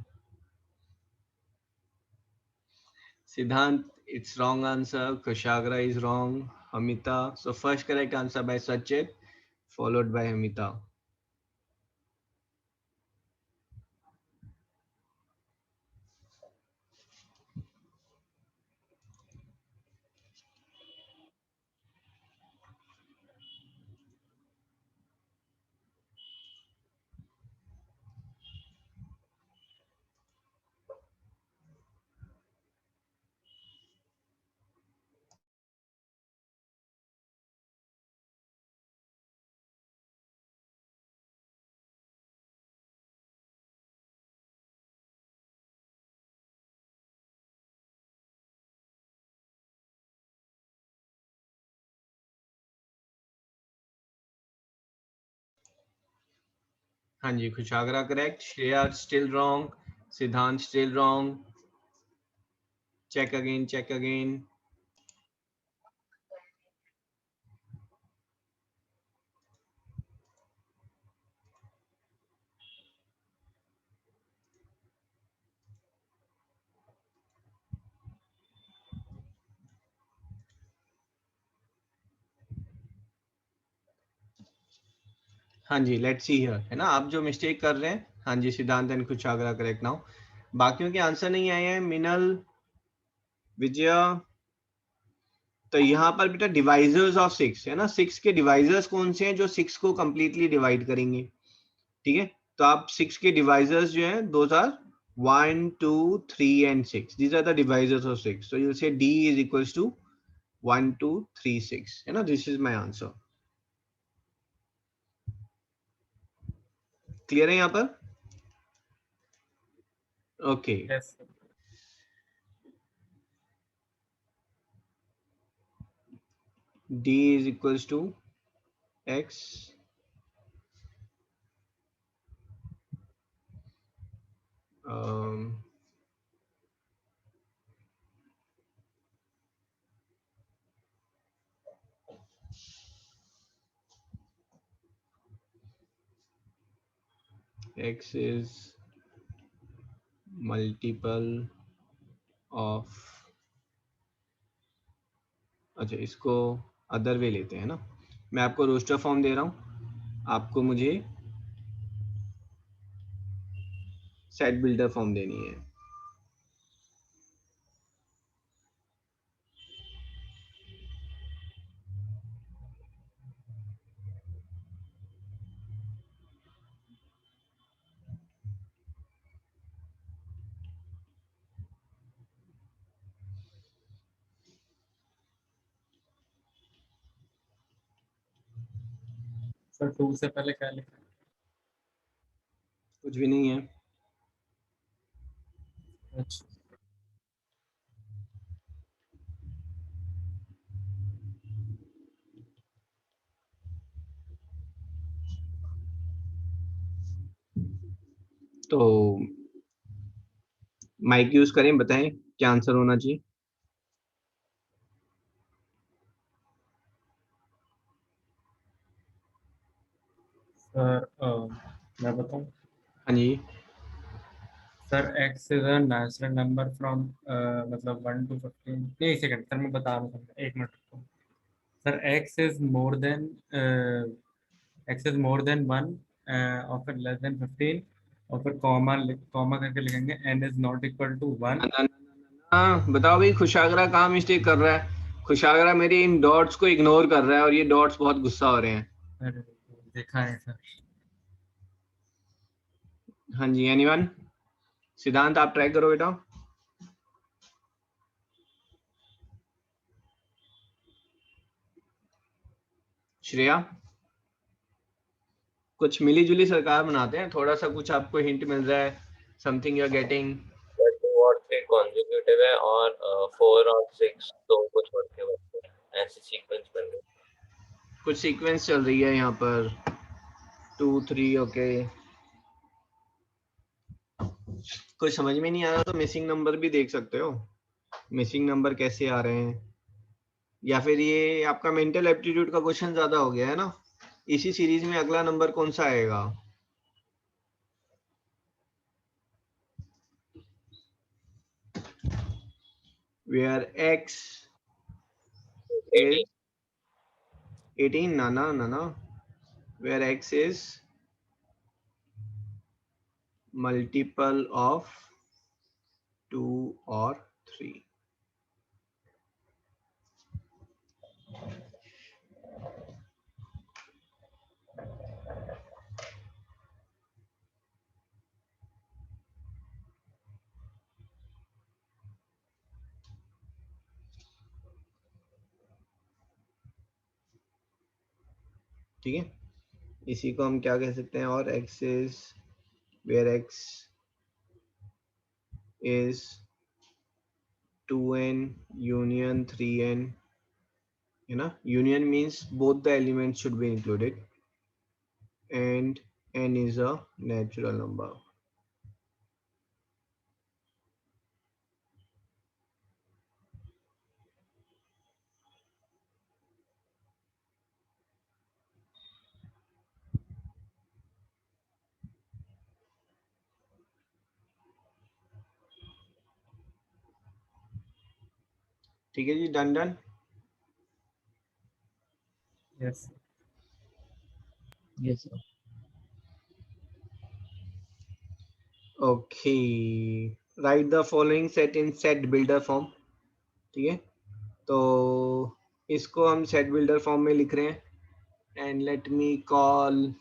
सिद्धांत, it's wrong answer. Kushagra is wrong. Amita, so first correct answer by Sachit, followed by Amita. हाँ जी, Khushagra correct. Shreya still wrong. Siddhant still wrong. Check again, check again. हाँ जी, लेट्स सी हियर, है ना. आप जो मिस्टेक कर रहे हैं, हाँ जी, सिद्धांत एंड खुशागरा करेक्ट. नाउ बाकियों के आंसर नहीं आए हैं. मिनल, विजया. तो यहाँ पर बेटा डिवाइजर्स ऑफ 6 है ना. 6 के डिवाइजर्स कौन से हैं जो 6 को कंप्लीटली डिवाइड करेंगे. ठीक है, तो आप 6 के डिवाइजर्स जो हैं those are 1, 2, 3 and 6. These are the divisors of 6. So you'll say D is equals to 1, 2, 3, 6. है ना, this is my answer. Clear है यहाँ पर? Okay. yes. D is equals to X X is multiple of, अच्छा इसको अदर वे लेते हैं ना. मैं आपको रोस्टर फॉर्म दे रहा हूँ, आपको मुझे सेट बिल्डर फॉर्म देनी है. सर 2 से पहले क्या लिखा है? कुछ भी नहीं है। अच्छा तो माइक यूज करें, बताएं क्या आंसर होना चाहिए। सर मैं बताऊं हाँ जी। Sir x is a natural number from मतलब 1 to 15 नहीं सेकंड सर मैं बता रहा हूँ एक मिनट रुको। Sir x is more than 1 और फिर लेस देन 15 और फिर कॉमा करके लिखेंगे n is not equal to 1। हाँ बताओ भाई, खुशागरा कहाँ मिस्टेक कर रहा है? खुशागरा मेरे इन डॉट्स को इग्नोर कर रहा है और ये डॉट्स बहुत गुस्सा हो रहे हैं। अरे देखा है सर। हाँ जी, एनीवन? सिद्धांत आप ट्राई करो बेटा। श्रेया, कुछ मिली जुली सरकार बनाते हैं, थोड़ा सा कुछ आपको हिंट मिल रहा है, समथिंग यू आर गेटिंग। 2 और 3 कॉन्जिक्यूटिव है और 4 और 6 तो कुछ और के बच्चे हैं, ऐसे सीक्वेंस बन गए। कुछ सीक्वेंस चल रही है यहाँ पर 2 3 ओके। कुछ समझ में नहीं आ रहा तो मिसिंग नंबर भी देख सकते हो, मिसिंग नंबर कैसे आ रहे हैं। या फिर ये आपका मेंटल एप्टीट्यूड का क्वेश्चन ज्यादा हो गया है ना। इसी सीरीज में अगला नंबर कौन सा आएगा? where x is 18 ना where x is multiple of 2 or 3। ठीक है, इसी को हम क्या कह सकते हैं? और x is where x is 2n union 3n, है ना। union means both the elements should be included and n is a natural number। ठीक है जी, done done. Yes Yes, sir. Okay, write the following set in set builder form. ठीक है, तो इसको हम सेट बिल्डर फॉर्म में लिख रहे हैं एंड लेट मी कॉल,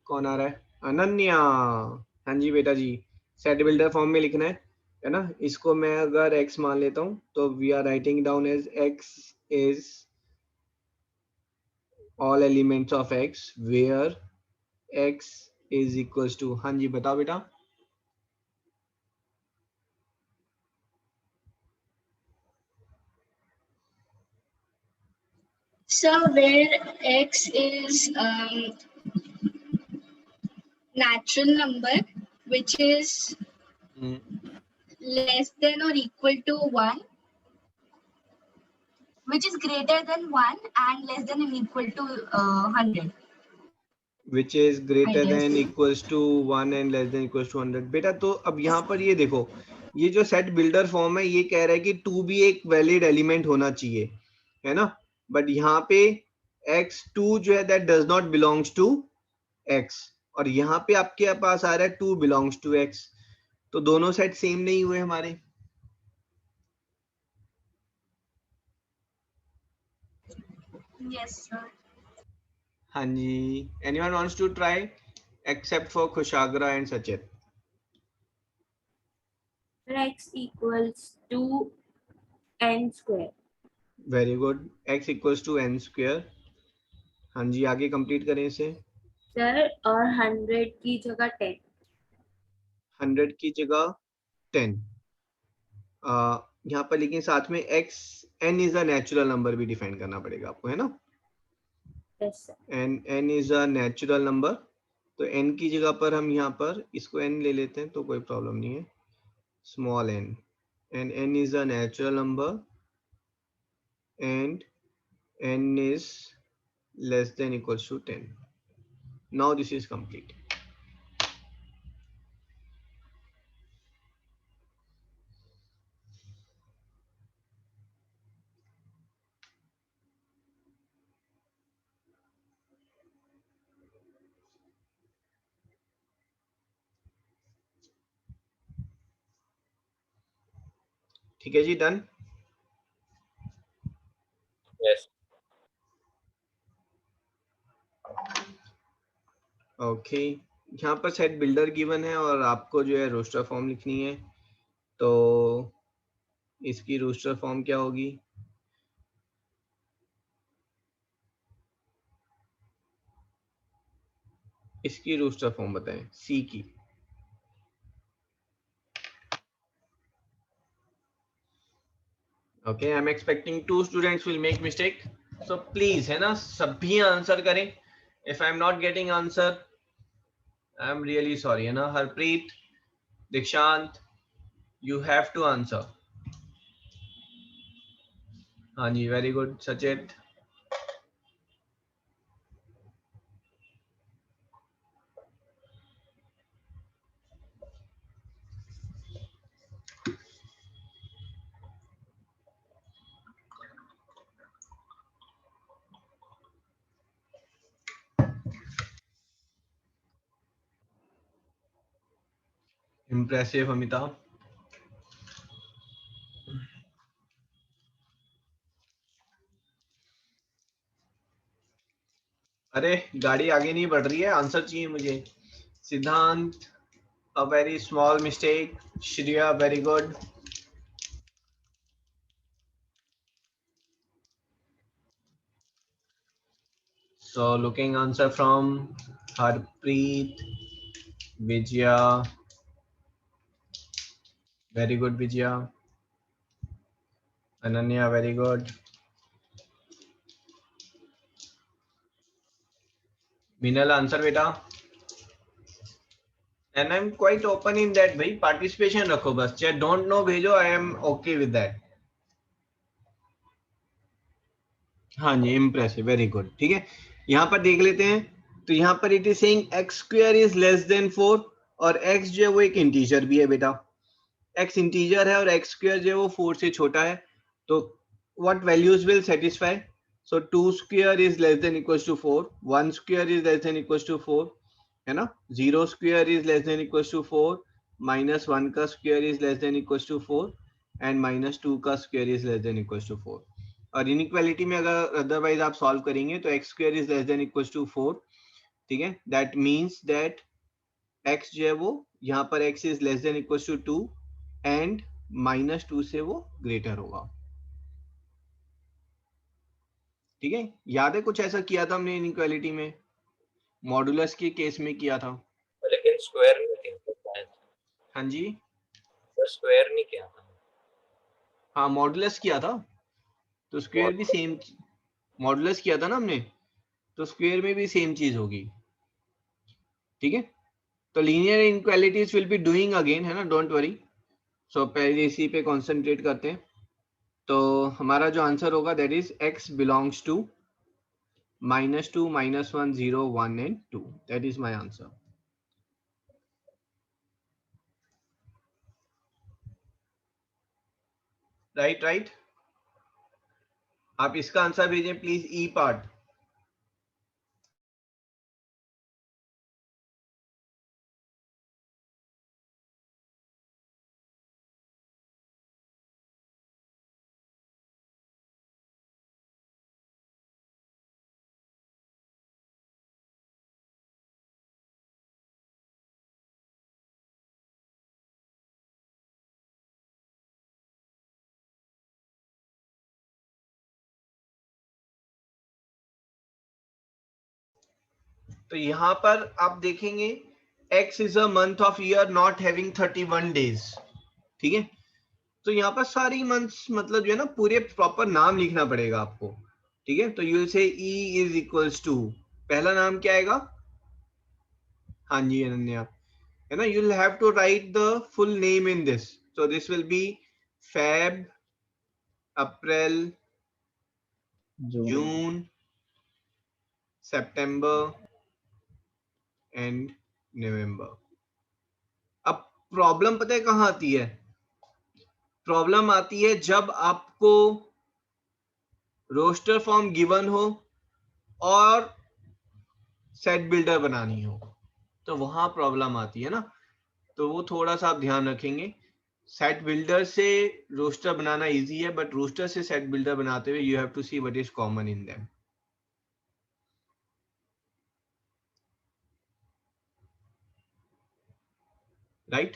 कौन आ रहा है? अनन्या। हाँ जी बेटा जी, सेट बिल्डर फॉर्म में लिखना है ना। इसको मैं अगर x मान लेता हूँ तो we are writing down as x is all elements of x where x is equals to, हाँ जी बताओ बेटा। So where x is natural number which is less than or equal to 1, which is greater than 1 and less than or equal to 100. Which is greater I guess. Then equals to 1 and less than equals to 100। बेटा तो अब यहाँ पर ये देखो, ये जो सेट बिल्डर फॉर्म है ये कह रहा है कि 2 भी एक वैलिड एलिमेंट होना चाहिए, है ना। बट यहाँ पे x2 जो है that does not belongs to x, और यहाँ पे आपके पास आ रहा है 2 बिलोंग्स टू x, तो दोनों सेट सेम नहीं हुए हमारे। Yes, sir. हाँ जी, anyone wants to try except for Khushagra and Sachit? x equals to n square। Very good, x equals to n square. हाँ जी, आगे कंप्लीट करें इसे। सर और 100 की जगह 10। 100 की जगह 10। यहाँ पर लेकिन साथ में x n is a natural number भी डिफाइन करना पड़ेगा आपको, है ना। Yes sir. n is a natural number, तो n की जगह पर हम यहाँ पर इसको n ले लेते हैं तो कोई प्रॉब्लम नहीं है, small n, and n is a natural number and n is less than equals to 10. Now this is complete. ठीक है जी, डन। Yes. ओके, यहाँ पर सेट बिल्डर गिवन है और आपको जो है रोस्टर फॉर्म लिखनी है, तो इसकी रोस्टर फॉर्म क्या होगी? इसकी रोस्टर फॉर्म बताएं, सी की। Okay, I am expecting 2 students will make mistake, so please, है ना, सभी आंसर करें। If I am not getting answer, I am really sorry, है ना। हरप्रीत, दीक्षांत, यू हैव टू आंसर। हाँ जी, वेरी गुड सचेत। इम्प्रेसिव अमिताभ। अरे गाड़ी आगे नहीं बढ़ रही है, आंसर चाहिए मुझे। सिद्धांत, a very small mistake. Shreya, very good. So looking answer from Harpreet, Vijaya, very good Vijaya. Ananya, very good. Minal, answer बेटा। And I'm quite open in that भाई, participation रखो बस, चाहे don't know भेजो, I am okay with that. हाँ जी, impressive, very good, ठीक है। यहाँ पर देख लेते हैं, तो यहाँ पर it is saying x square is less than 4 और x जो है वो एक इंटीजर भी है बेटा, x इंटीजर है और x स्क्वायर जो है वो 4 से छोटा है, तो what values will satisfy? So 2 square is less than equals to 4, 1 square is less than equals to 4, है ना। 0 square is less than equals to 4, minus 1 का square is less than equals to 4 and minus 2 का square is less than equals to 4। और इनइक्वालिटी में अगर अदरवाइज आप सॉल्व करेंगे तो x square is less than equals to 4, ठीक है। दैट मीन्स दैट x जो है वो यहाँ पर x is less than equals to 2 and -2 से वो ग्रेटर होगा, ठीक है। याद है कुछ ऐसा किया था हमने इनइक्वालिटी में, मॉडुलस के केस में किया था। लेकिन स्क्वायर नहीं किया। हाँ जी, स्क्वायर नहीं किया था। हाँ मॉडुलस किया था, तो स्क्वायर भी सेम, मॉडुलस किया था ना हमने, तो स्क्वायर में भी सेम चीज होगी, ठीक है। तो linear inequalities will be doing again, है ना, डोंट वरी। सो पहले इसी पे कॉन्सेंट्रेट करते हैं, तो हमारा जो आंसर होगा that is x belongs to -2, -1, 0, 1 and 2, that is my answer. Right right, आप इसका आंसर भेजें प्लीज, ई पार्ट। तो यहाँ पर आप देखेंगे X is a month of year not having 31 days, ठीक है। तो यहाँ पर सारी मंथ्स मतलब जो है ना पूरे प्रॉपर नाम लिखना पड़ेगा आपको, ठीक है। तो you will say E is equals to, पहला नाम क्या आएगा, हाँ जी अनन्या, है ना। You will have to write the full name in this, so this will be Feb, April, June, September and November. अब प्रॉब्लम पता है कहाँ आती है, प्रॉब्लम आती है जब आपको रोस्टर फॉर्म गिवन हो और सेट बिल्डर बनानी हो, तो वहां प्रॉब्लम आती है ना। तो वो थोड़ा सा आप ध्यान रखेंगे। सेट बिल्डर से रोस्टर बनाना इजी है, बट रोस्टर से सेट बिल्डर बनाते हुए you have to see what is common in them, right?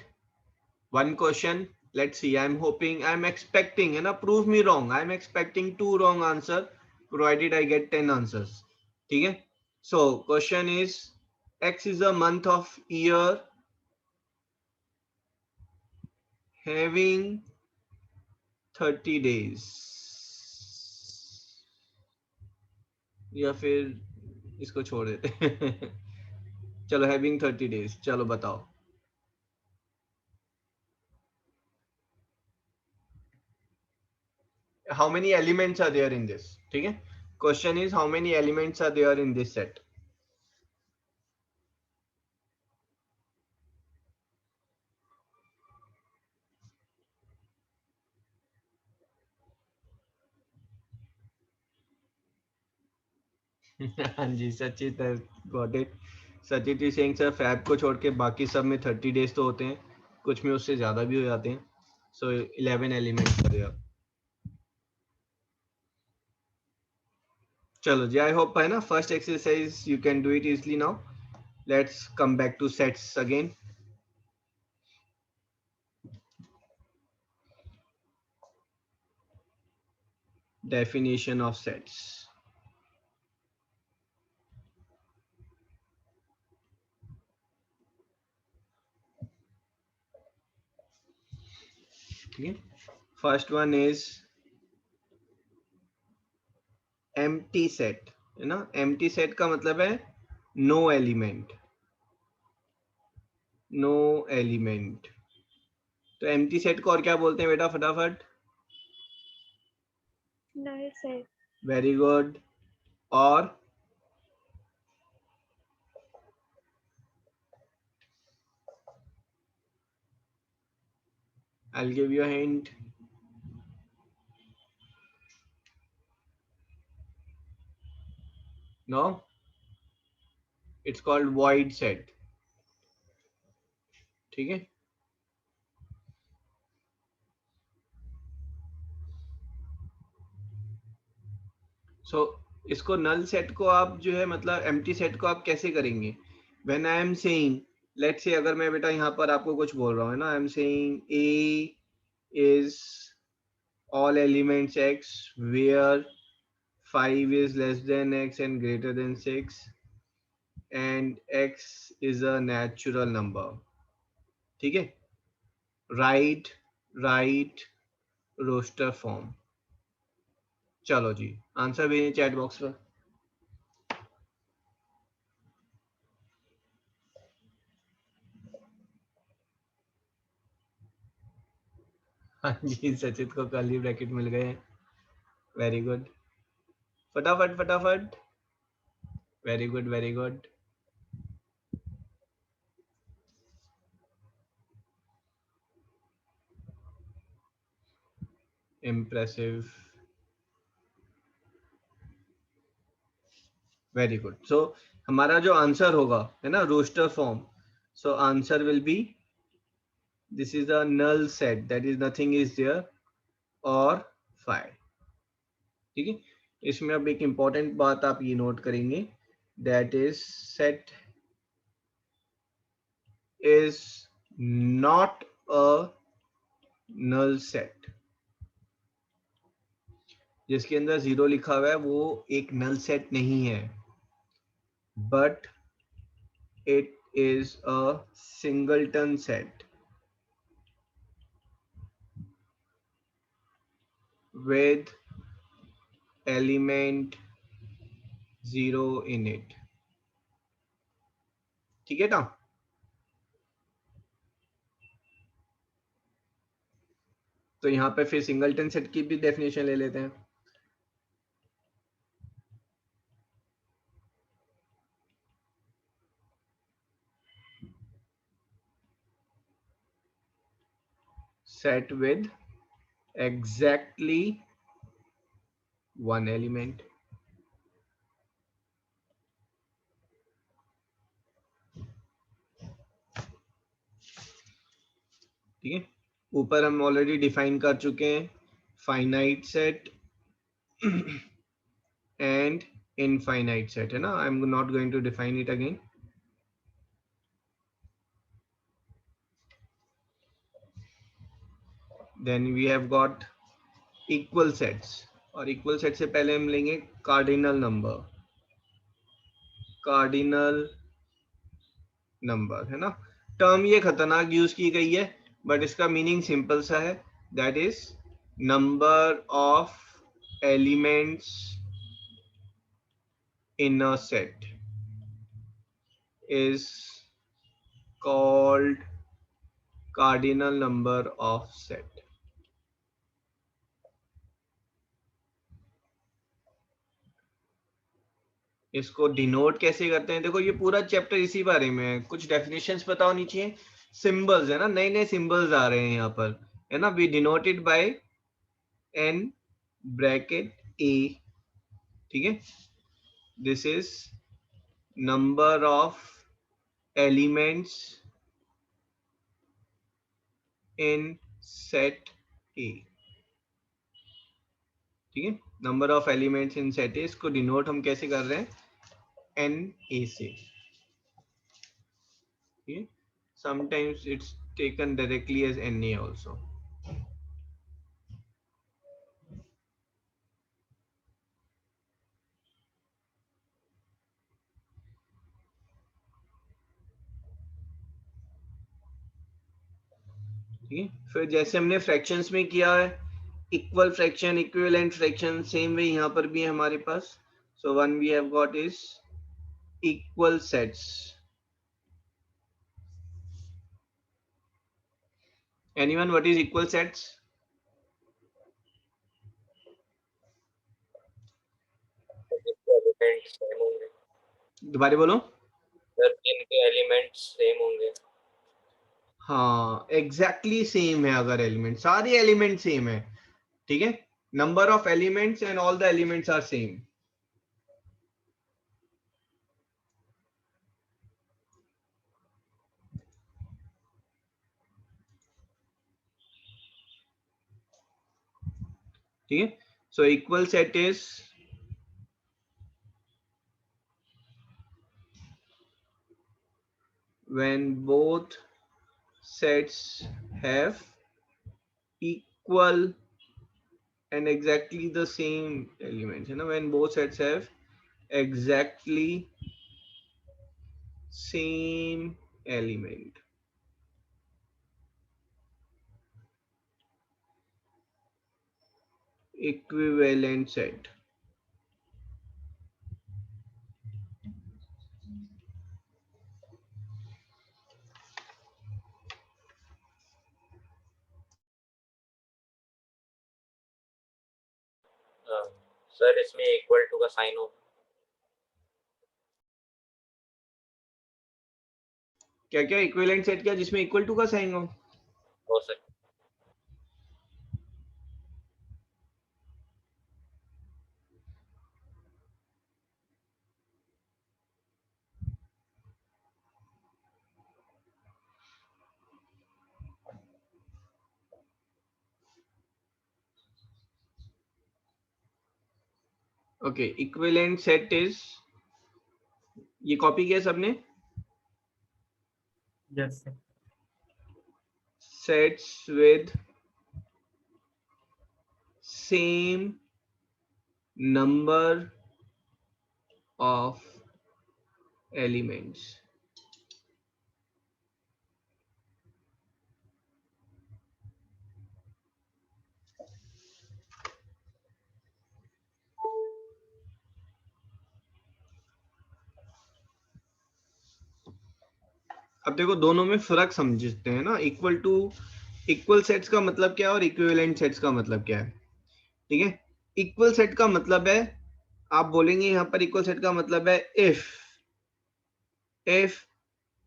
One question, let's see. I'm hoping, I'm expecting, है ना, prove me wrong. I'm expecting 2 wrong answer provided I get 10 answers, ठीक है। So question is, X is a month of year having 30 days, या फिर इसको छोड़ देते चलो having 30 days, चलो बताओ। How many elements are there in this, ठीक है। Question is how many elements are there in this set? हाँ जी Sachit, got it. Sachit is saying sir Feb को छोड़ के बाकी सब में 30 डेज तो होते हैं, कुछ में उससे ज्यादा भी हो जाते हैं। सो 11 एलिमेंट्स कर दिया। चलो जी, आई होप है ना first exercise you can do it easily. Now let's come back two sets again. Definition of sets, ठीक है। First one is empty set, है ना। एम्प्टी सेट का मतलब है नो एलिमेंट, नो एलिमेंट। तो एम्प्टी सेट को और क्या बोलते हैं बेटा, फटाफट। null set. Very good. और I'll give you a hint. No, it's called void set, ठीक है। सो इसको नल सेट को आप जो है मतलब एम्प्टी सेट को आप कैसे करेंगे। When I am saying, let's say अगर मैं बेटा यहाँ पर आपको कुछ बोल रहा हूँ, है ना, I am saying A is all elements x where 5 is less than x and greater than 6 and x is a natural number, ठीक है। Right roster form. चलो जी आंसर भेजिए चैट बॉक्स पर। हाँ जी सचित को कर्ली ब्रैकेट मिल गए, वेरी गुड। फटाफट फटाफट, very good very good. Impressive, very good. So हमारा जो आंसर होगा, है ना, roster form, so answer will be this is a null set, that is nothing is there or 5, ठीक है। इसमें अब एक इंपॉर्टेंट बात आप ये नोट करेंगे, that is set is not a null set। जिसके अंदर 0 लिखा हुआ है वो एक नल सेट नहीं है, but it is a singleton set with element 0 in it. ठीक है ना? तो यहाँ पे फिर सिंगलटन सेट की भी डेफिनेशन ले लेते हैं. Set with exactly one element. ठीक है, ऊपर हम ऑलरेडी डिफाइन कर चुके हैं finite set and infinite set, है ना. I am not going to define it again. Then we have got equal sets, और इक्वल सेट से पहले हम लेंगे कार्डिनल नंबर. कार्डिनल नंबर, है ना. टर्म ये खतरनाक यूज की गई है, बट इसका मीनिंग सिंपल सा है. That is number of elements in a set is called cardinal number of set. इसको डिनोट कैसे करते हैं? देखो ये पूरा चैप्टर इसी बारे में है. कुछ डेफिनेशंस पता होनी चाहिए. सिंबल्स, है ना, नए नए सिंबल्स आ रहे हैं यहाँ पर, है ना. We denoted by N bracket A. ठीक है, this is number of elements in set A. ठीक है, number of elements in set A, इसको डिनोट हम कैसे कर रहे हैं? एन ए से. ठीक है, sometimes it's taken directly as N A also. ठीक है, फिर जैसे हमने फ्रैक्शंस में किया है, equal fraction, equivalent fraction, same way यहाँ पर भी है हमारे पास. So one we have got is equal sets. Anyone, what is equal sets? Element same होंगे. दोबारा बोलो. सर इनके एलिमेंट्स सेम होंगे. हाँ, एग्जैक्टली सेम है. अगर एलिमेंट, सारे एलिमेंट सेम है. ठीक है, number of elements and all the elements are same. ठीक है, so equal set is when both sets have equal and exactly the same elements, you know, when both sets have exactly same element. Equivalent set. Sir इसमें इक्वल टू का साइन हो. क्या क्या इक्विवेलेंट सेट क्या जिसमें इक्वल टू का साइन हो? सकता. ओके, इक्विवेलेंट सेट इज, ये कॉपी किया सबने? Yes, sir. Sets with same number of elements. अब देखो दोनों में फर्क समझते हैं ना, इक्वल सेट्स का मतलब क्या है और इक्विवेलेंट सेट्स का मतलब क्या है। ठीक है, इक्वल सेट का मतलब है, आप बोलेंगे यहाँ पर इक्वल सेट का मतलब है if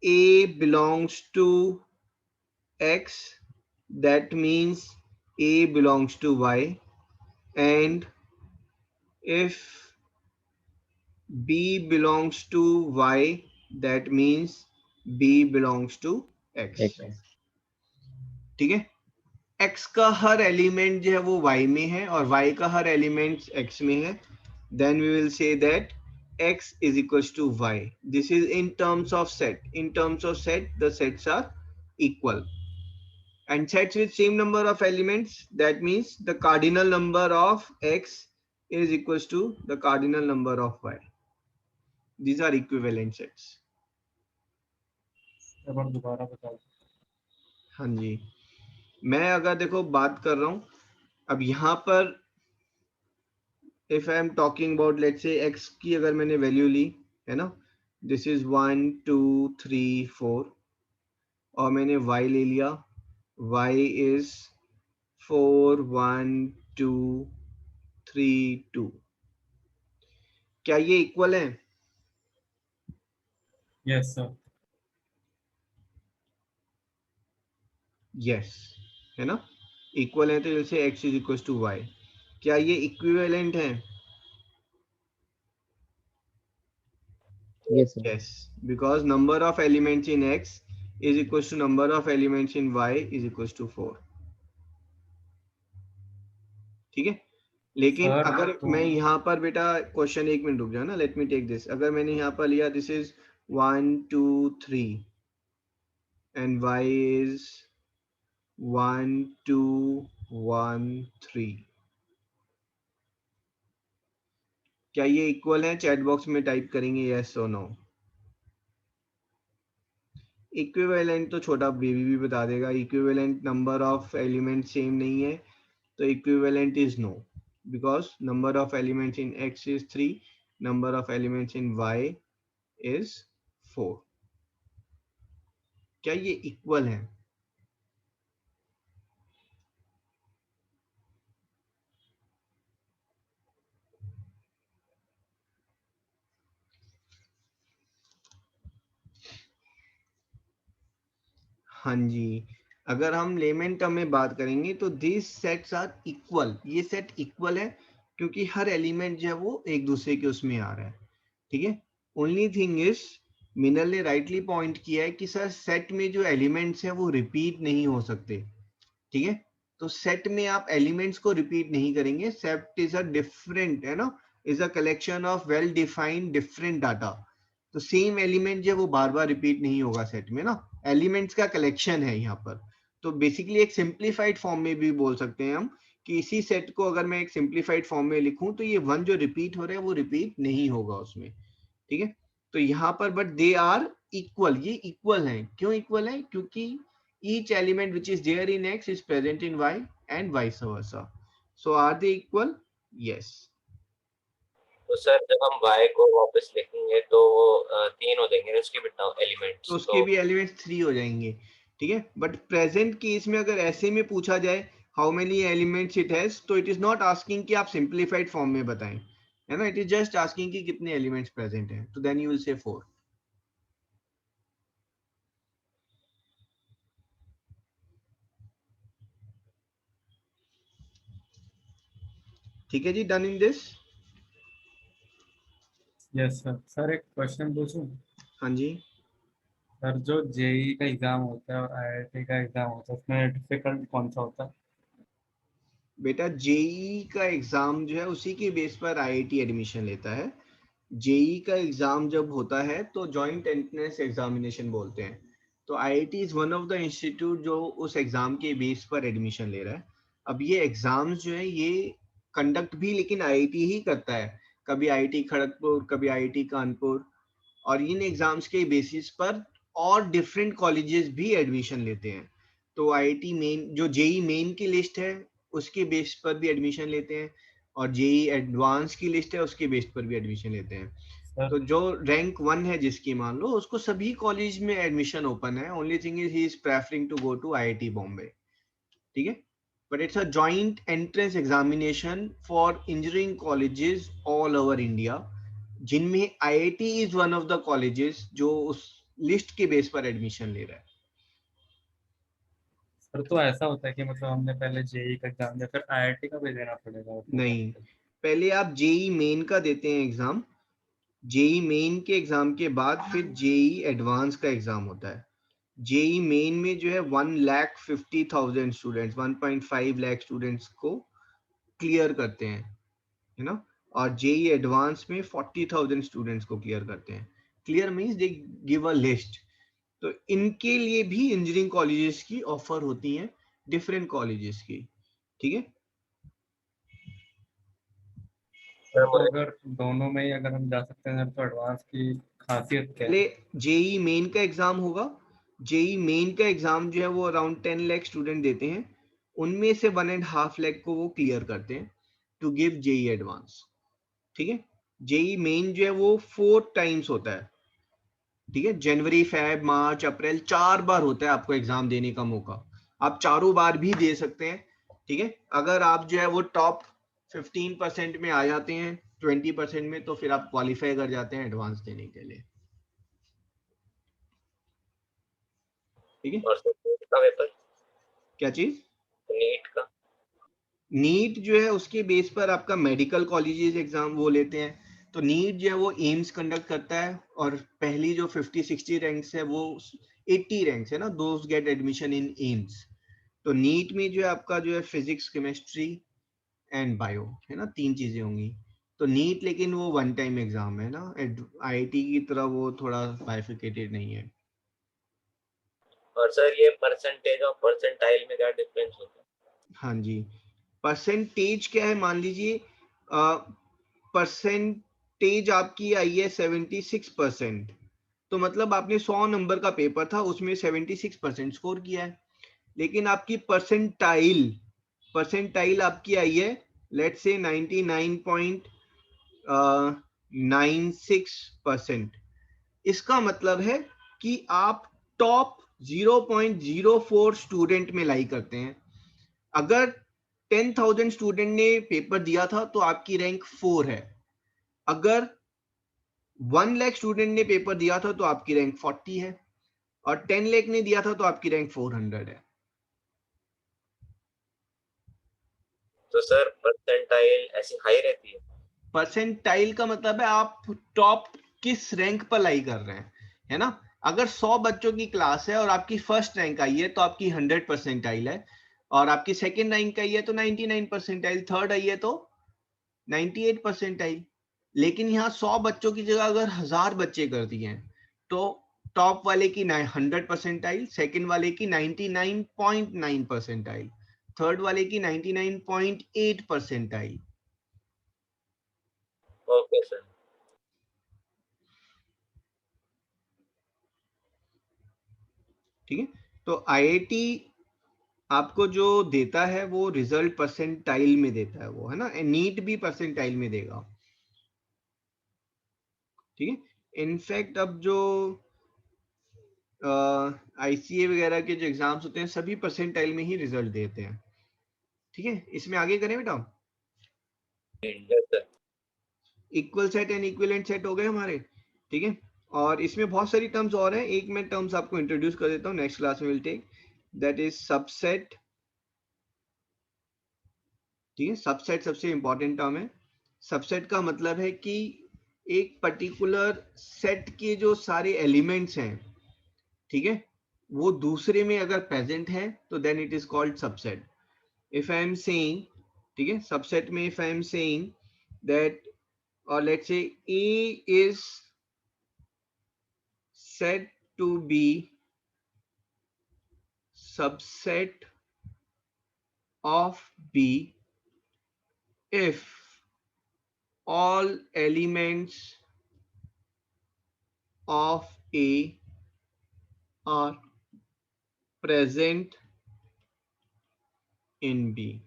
A belongs to X, that means A belongs to Y, and if B belongs to Y, that means B belongs to X. ठीक है, X का हर एलिमेंट जो है वो Y में है और Y का हर एलिमेंट X में है, then we will say that X is equals to Y. This is in terms of set. In terms of set, the sets are equal. And sets with same number of elements, that means the cardinal number of X is equals to the cardinal number of Y. These are equivalent sets. एक बार दोबारा बताओ। हाँ जी, मैं अगर देखो बात कर रहा हूँ, अब यहाँ पर if I am talking about let's say X की अगर मैंने वैल्यू ली है ना, this is 1 2 3 4, और मैंने Y ले लिया, Y is 4 1 2 3 2, क्या ये इक्वल है? Yes sir. यस, है ना, इक्वल है तो जैसे X is equal to Y। क्या ये इक्विवेलेंट है? Yes, sir. Yes, because number of elements in X is equals to number of elements in Y is equals to 4. ठीक है, लेकिन Sir, अगर तो- मैं यहाँ पर बेटा क्वेश्चन, एक मिनट रुक जाओ ना, लेट मी टेक दिस। अगर मैंने यहाँ पर लिया this is 1 2 3 and Y is 1 2 1 3, क्या ये इक्वल है? चैट बॉक्स में टाइप करेंगे यस और नो। इक्विवेलेंट तो छोटा बेबी भी बता देगा, equivalent number of element same नहीं है तो equivalent is no, because number of elements in X is 3, number of elements in Y is 4। क्या ये इक्वल है? हाँ जी, अगर हम लेमन टर्म में बात करेंगे तो दिस सेट्स आर इक्वल, ये सेट इक्वल है क्योंकि हर एलिमेंट जो है वो एक दूसरे के उसमें आ रहा है। ठीक है, ओनली थिंग इज मिनल ने राइटली पॉइंट किया है कि सर सेट में जो एलिमेंट्स हैं वो रिपीट नहीं हो सकते। ठीक है, तो सेट में आप एलिमेंट्स को रिपीट नहीं करेंगे, सेट इज अ डिफरेंट, है ना, is a collection of well defined different data. तो सेम एलिमेंट जो वो बार बार रिपीट नहीं होगा सेट में ना, एलिमेंट्स का कलेक्शन है यहाँ पर। तो बेसिकली एक सिंप्लीफाइड फॉर्म में भी बोल सकते हैं हम कि इसी सेट को अगर मैं एक सिंप्लीफाइड फॉर्म में लिखूं तो ये 1 जो रिपीट हो रहा है वो रिपीट नहीं होगा उसमें। ठीक है, तो यहाँ पर बट दे आर इक्वल, ये इक्वल है। क्यों इक्वल है? क्योंकि each element which is there in X is present in Y and vice versa. So are they equal? Yes. तो सर जब हम Y को वापस लिखेंगे तो वो 3 हो जाएंगे उसके भी एलिमेंट्स, तो उसके भी एलिमेंट्स 3 हो जाएंगे। ठीक है, बट प्रेजेंट केस में अगर ऐसे में पूछा जाए how many elements it has, तो इट इज नॉट आस्किंग कि आप सिंप्लीफाइड फॉर्म में बताएं, है ना, इट इज जस्ट आस्किंग कि कितने एलिमेंट्स प्रेजेंट हैं, तो देन यू विल से 4। ठीक है जी, done in this. Yes sir. Sir एक क्वेश्चन पूछूं? हाँ जी, सर जो जेई का एग्जाम होता है और आईआईटी का एग्जाम होता है उसमें डिफिकल्ट कौन सा होता है? बेटा जेई का एग्जाम जो है उसी के बेस पर आईआईटी एडमिशन लेता है। जेई का एग्जाम जब होता है तो जॉइंट एंट्रेंस एग्जामिनेशन बोलते हैं। तो IIT is one of the institute जो उस एग्जाम के बेस पर एडमिशन ले रहा है। अब ये एग्जाम्स जो है ये कंडक्ट भी लेकिन आईआईटी ही करता है, कभी आईआईटी खड़गपुर, कभी आईआईटी कानपुर, और इन एग्जाम्स के बेसिस पर और डिफरेंट कॉलेजेस भी एडमिशन लेते हैं। तो आईआईटी मेन जो जेई मेन की लिस्ट है उसके बेस पर भी एडमिशन लेते हैं, और जेई एडवांस की लिस्ट है उसके बेस पर भी एडमिशन लेते हैं। तो जो रैंक 1 है जिसकी मान लो, उसको सभी कॉलेज में एडमिशन ओपन है. Only thing is he is preferring to go to IIT Bombay. ठीक है, but it's a joint entrance examination for engineering colleges all over India, जिनमें IIT is one of the colleges जो उस लिस्ट के बेस पर एडमिशन ले रहा है. सर तो ऐसा होता है कि मतलब हमने पहले जेई का एग्जाम दिया फिर आईआईटी का भी देना पड़ेगा उसको? नहीं, पहले आप जेई मेन का देते हैं एग्जाम. जेई मेन के एग्जाम के बाद फिर जेई एडवांस का एग्जाम होता है. जेई मेन में जो है 1,50,000 स्टूडेंट्स, 1.5 लाख स्टूडेंट्स को क्लियर करते हैं, है ना. और जेई एडवांस में 40,000 स्टूडेंट्स को क्लियर करते हैं. Clear means they give a list. तो इनके लिए भी इंजीनियरिंग कॉलेजेस की ऑफर होती हैं, डिफरेंट कॉलेजेस की. ठीक है, तो अगर दोनों में ही अगर हम जा सकते हैं तो एडवांस की खासियत क्या है? पहले जेई मेन का एग्जाम होगा. जेई मेन का एग्जाम जो है वो अराउंड 10 लाख स्टूडेंट देते हैं, उनमें से 1.5 लाख को वो क्लियर करते हैं टू गिव जेई एडवांस. ठीक है, जेई मेन जो है वो 4 टाइम्स होता है. ठीक है, जनवरी, फेब, मार्च, अप्रैल, 4 बार होता है आपको एग्जाम देने का मौका. आप चारों बार भी दे सकते हैं. ठीक है, अगर आप जो है वो टॉप 15% में आ जाते हैं, 20% में, तो फिर आप क्वालिफाई कर जाते हैं एडवांस देने के लिए. ठीक है, और सर नीट का पेपर, क्या चीज? नीट का? नीट जो है उसके बेस पर आपका मेडिकल कॉलेजेस एग्जाम वो लेते हैं. तो नीट जो है वो एम्स कंडक्ट करता है, और पहली जो 50-60 रैंक्स है वो 80 रैंक्स है ना, those get admission in AIIMS. तो नीट में जो है आपका जो है फिजिक्स, केमिस्ट्री एंड बायो, है ना, 3 चीजें होंगी. तो नीट लेकिन वो वन टाइम एग्जाम है ना, IIT की तरह वो थोड़ा बाइफिकेटेड नहीं है. और सर ये परसेंटेज और परसेंटाइल में क्या डिफरेंस होता है? हाँ जी, परसेंटेज क्या है, मान लीजिए परसेंटेज आपकी आई है 76%, तो मतलब आपने 100 नंबर का पेपर था, उसमें 76% स्कोर किया है. लेकिन आपकी परसेंटाइल परसेंटाइल आपकी आई है लेट्स से 99.96%. इसका मतलब है कि आप टॉप 0.04 स्टूडेंट में लाई करते हैं. अगर 10,000 स्टूडेंट ने पेपर दिया था तो आपकी रैंक 4 है. अगर 1 लाख स्टूडेंट ने पेपर दिया था तो आपकी रैंक 40 है, और 10 लाख ने दिया था तो आपकी रैंक 400 है. तो सर परसेंटाइल ऐसी हाई रहती है? परसेंटाइल का मतलब है आप टॉप किस रैंक पर लाई कर रहे हैं, है ना. अगर 100 बच्चों की क्लास है और आपकी फर्स्ट रैंक आई है तो आपकी 100 परसेंटाइल है, और आपकी सेकंड रैंक आई है तो 99 परसेंटाइल, थर्ड आई है तो 98 परसेंटाइल. लेकिन यहाँ 100 बच्चों की जगह अगर 1000 बच्चे कर दिए हैं तो टॉप वाले की 100 परसेंटाइल, सेकंड वाले की 99.9 परसेंटाइल, थर्ड वाले की 99.8 परसेंटाइल. Okay sir. ठीक है, तो IIT आपको जो देता है वो रिजल्ट परसेंटाइल में देता है वो, है ना. नीट भी परसेंटाइल में देगा. ठीक है, इनफैक्ट अब जो ICA वगैरह के जो एग्जाम्स होते हैं सभी परसेंटाइल में ही रिजल्ट देते हैं. ठीक है, इसमें आगे करें बेटा. Yes sir. Equal set and equivalent set हो गए हमारे. ठीक है, और इसमें बहुत सारी टर्म्स और हैं. एक मैं टर्म्स आपको इंट्रोड्यूस कर देता हूँ, नेक्स्ट क्लास में will take, that is subset. ठीक है, सबसेट सबसे इंपॉर्टेंट टर्म है. सबसेट का मतलब है कि एक पर्टिकुलर सेट के जो सारे एलिमेंट्स हैं, ठीक है, वो दूसरे में अगर प्रेजेंट है तो then it is called subset. If I am saying, ठीक है, सबसेट में if I am saying that, or let's say A is said to be subset of B if all elements of A are present in B.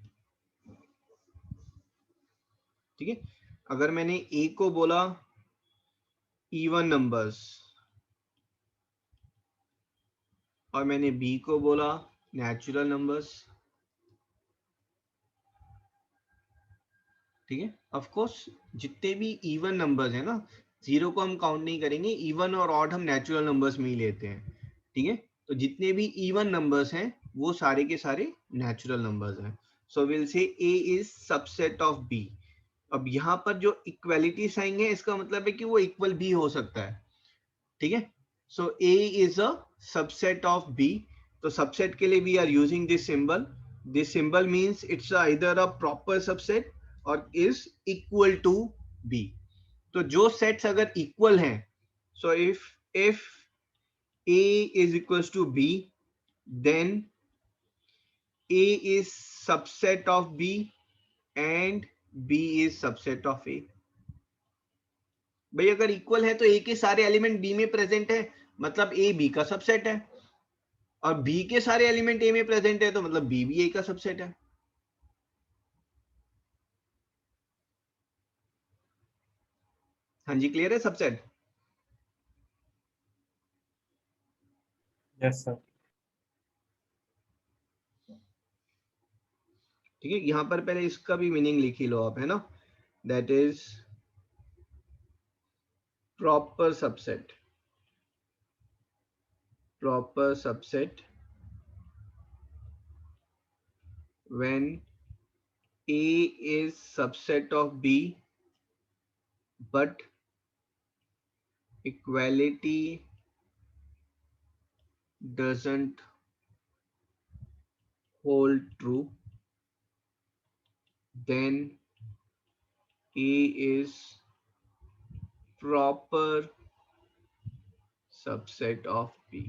ठीक है, अगर मैंने A को बोला इवन नंबर्स, और मैंने बी को बोला नेचुरल नंबर्स। ठीक है, ऑफ कोर्स जितने भी इवन नंबर्स है ना, जीरो को हम काउंट नहीं करेंगे, इवन और ऑड हम नेचुरल नंबर्स में ही लेते हैं। ठीक है, तो जितने भी इवन नंबर्स हैं वो सारे के सारे नेचुरल नंबर्स हैं। So will say A is subset of B. अब यहाँ पर जो इक्वालिटी साइन है इसका मतलब है कि वो इक्वल भी हो सकता है। ठीक है, so A is a subset of B. तो सबसेट के लिए we are using this symbol. This symbol means it's either a proper subset और इज इक्वल टू बी। तो जो सेट्स अगर इक्वल हैं, so if A is equals to B, then A is subset of B and B is subset of A. भाई अगर इक्वल है तो A के सारे एलिमेंट B में प्रेजेंट है, मतलब A B का सबसेट है, और B के सारे एलिमेंट A में प्रेजेंट है तो मतलब B भी A का सबसेट है। हाँ जी, क्लियर है सबसेट? Yes sir. ठीक है, यहां पर पहले इसका भी मीनिंग लिख ही लो आप, है ना, that is proper subset. Proper subset when A is subset of B but equality doesn't hold true, then A is proper subset of B.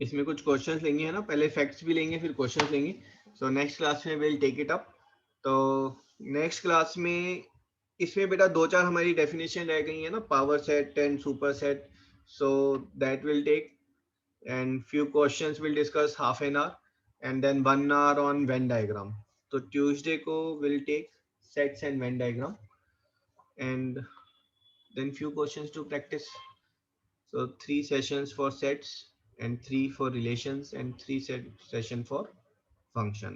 इसमें कुछ क्वेश्चंस लेंगे, है ना, पहले फैक्ट्स भी लेंगे फिर क्वेश्चंस लेंगे। सो नेक्स्ट क्लास में विल टेक इट अप। तो नेक्स्ट क्लास में इसमें बेटा दो चार हमारी डेफिनेशन रह गई है ना, power set and super set, so that will take, and few questions will discuss half an hour and then 1 hour on Venn diagram. तो ट्यूसडे को will take sets and Venn diagram and then few questions to practice. So 3 sessions for sets and 3 for relations and 3 session for function,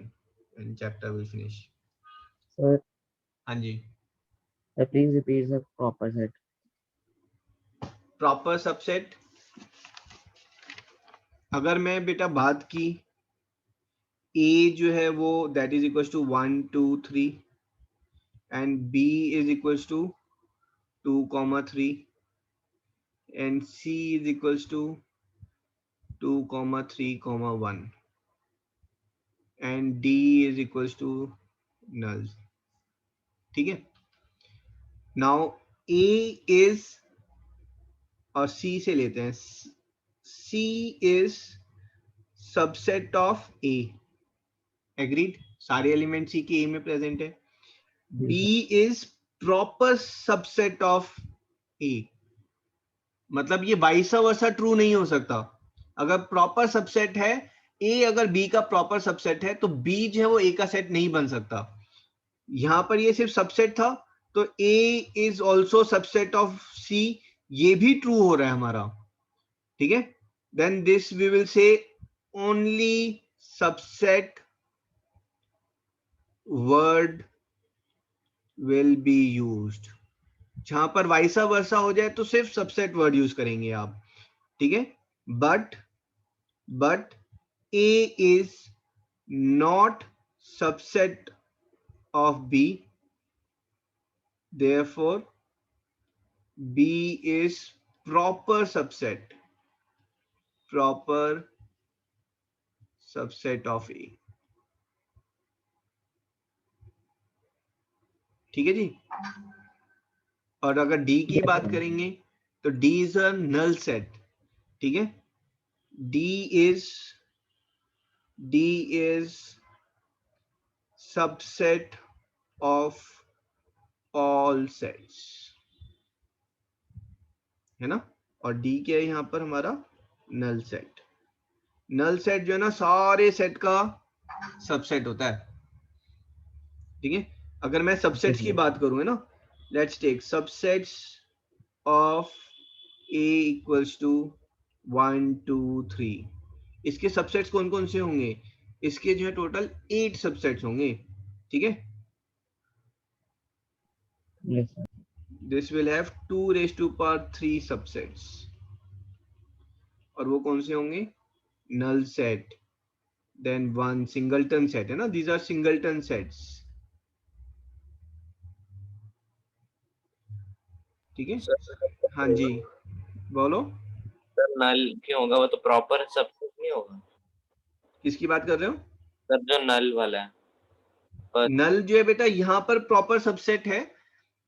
and chapter will finish. Sir, हाँ जी, please repeat the proper set. proper subset अगर मैं बेटा बात की, A जो है वो that is equals to 1 2 3 and B is equals to 2, 3 and C is equals to 2, 3, 1 and D is equals to null. ठीक है, नाउ A is, और C से लेते हैं, C is subset of A, agreed, सारे एलिमेंट C के A में प्रेजेंट है। B is proper subset of A, मतलब ये वाइस वर्सा ट्रू नहीं हो सकता। अगर प्रॉपर सबसेट है A, अगर B का प्रॉपर सबसेट है तो B जो है वो A का सेट नहीं बन सकता। यहां पर ये सिर्फ सबसेट था तो A is also subset of C, ये भी ट्रू हो रहा है हमारा। ठीक है, then this we will say only subset word will be used. जहां पर वाइसा वर्सा हो जाए तो सिर्फ सबसेट वर्ड यूज करेंगे आप। ठीक है, but A is not subset of B, therefore B is proper subset of A। ठीक है जी, और अगर D की बात करेंगे तो D is a null set। ठीक है, D is subset of all sets, है ना, और D क्या है यहाँ पर हमारा नल सेट। नल सेट जो है ना सारे सेट का सबसेट होता है, ठीक है। अगर मैं सबसेट्स की बात करूं है ना, let's take subsets of A equals to 1 2 3। इसके सबसेट्स कौन कौन से होंगे? इसके जो है टोटल 8 सबसेट्स होंगे, ठीक है। Yes, sir. This will have 2 raised to power 3 subsets, और वो कौन से होंगे? Null set, then 1 singleton set है ना, दीज आर सिंगलटन सेट्स, ठीक है। हाँ जी बोलो। सर नल क्यों होगा? वो तो प्रॉपर सबसेट नहीं होगा। किसकी बात कर रहे हो? सर जो नल वाला है, नल जो है बेटा यहाँ पर प्रॉपर सबसेट है,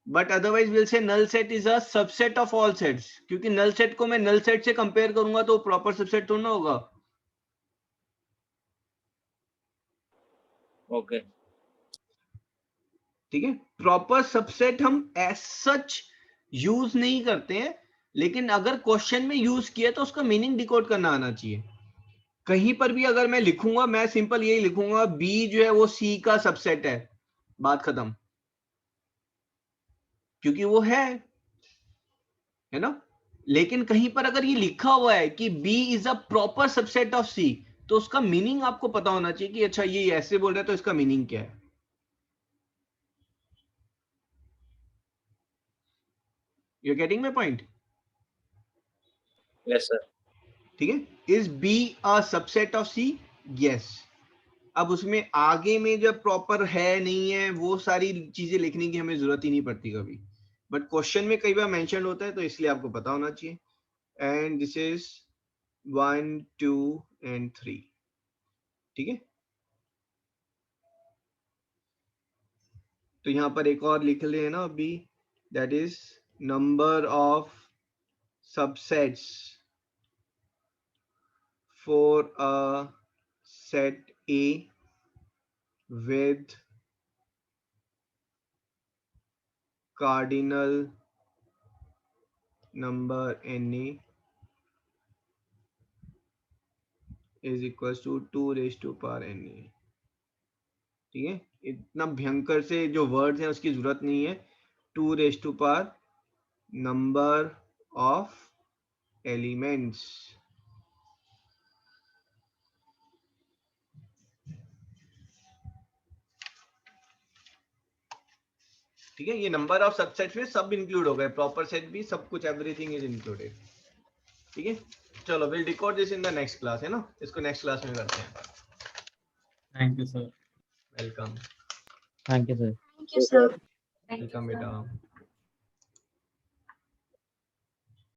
but otherwise will say null set is a subset of all sets, क्योंकि नल सेट को मैं नल सेट से कंपेयर करूंगा तो प्रॉपर सबसेट तो ना होगा। ओके ठीक है, प्रॉपर सबसेट हम एज सच यूज नहीं करते हैं, लेकिन अगर क्वेश्चन में यूज किया तो उसका मीनिंग डिकोड करना आना चाहिए। कहीं पर भी अगर मैं लिखूंगा, मैं सिंपल यही लिखूंगा बी जो है वो सी का सबसेट है, बात खत्म, क्योंकि वो है ना। लेकिन कहीं पर अगर ये लिखा हुआ है कि B is a proper subset of C, तो उसका मीनिंग आपको पता होना चाहिए कि अच्छा ये ऐसे बोल रहा है तो इसका मीनिंग क्या है। You getting my point? Yes sir. ठीक है, is B a subset of C? Yes. अब उसमें आगे में जब प्रॉपर है नहीं है वो सारी चीजें लिखने की हमें जरूरत ही नहीं पड़ती कभी, बट क्वेश्चन में कई बार मेंशन होता है तो इसलिए आपको पता होना चाहिए। एंड दिस इज 1 2 and 3, ठीक है। तो यहां पर एक और लिख ले ना अभी, that is number of subsets for a set A with cardinal number NA is equals to 2 raised to power NA। ठीक है, इतना भयंकर से जो वर्ड्स हैं उसकी जरूरत नहीं है। 2 raised to power number of elements, ठीक है। ये नंबर ऑफ सबसेट्स में सब इंक्लूड हो गए, प्रॉपर सेट भी, सब कुछ, एवरीथिंग इज इंक्लूडेड, ठीक है। चलो will decode this in the next class, है ना, इसको नेक्स्ट क्लास में करते हैं। Thank you sir. Welcome. Thank you, sir. Thank you, sir. Thank you, welcome sir. बेटा।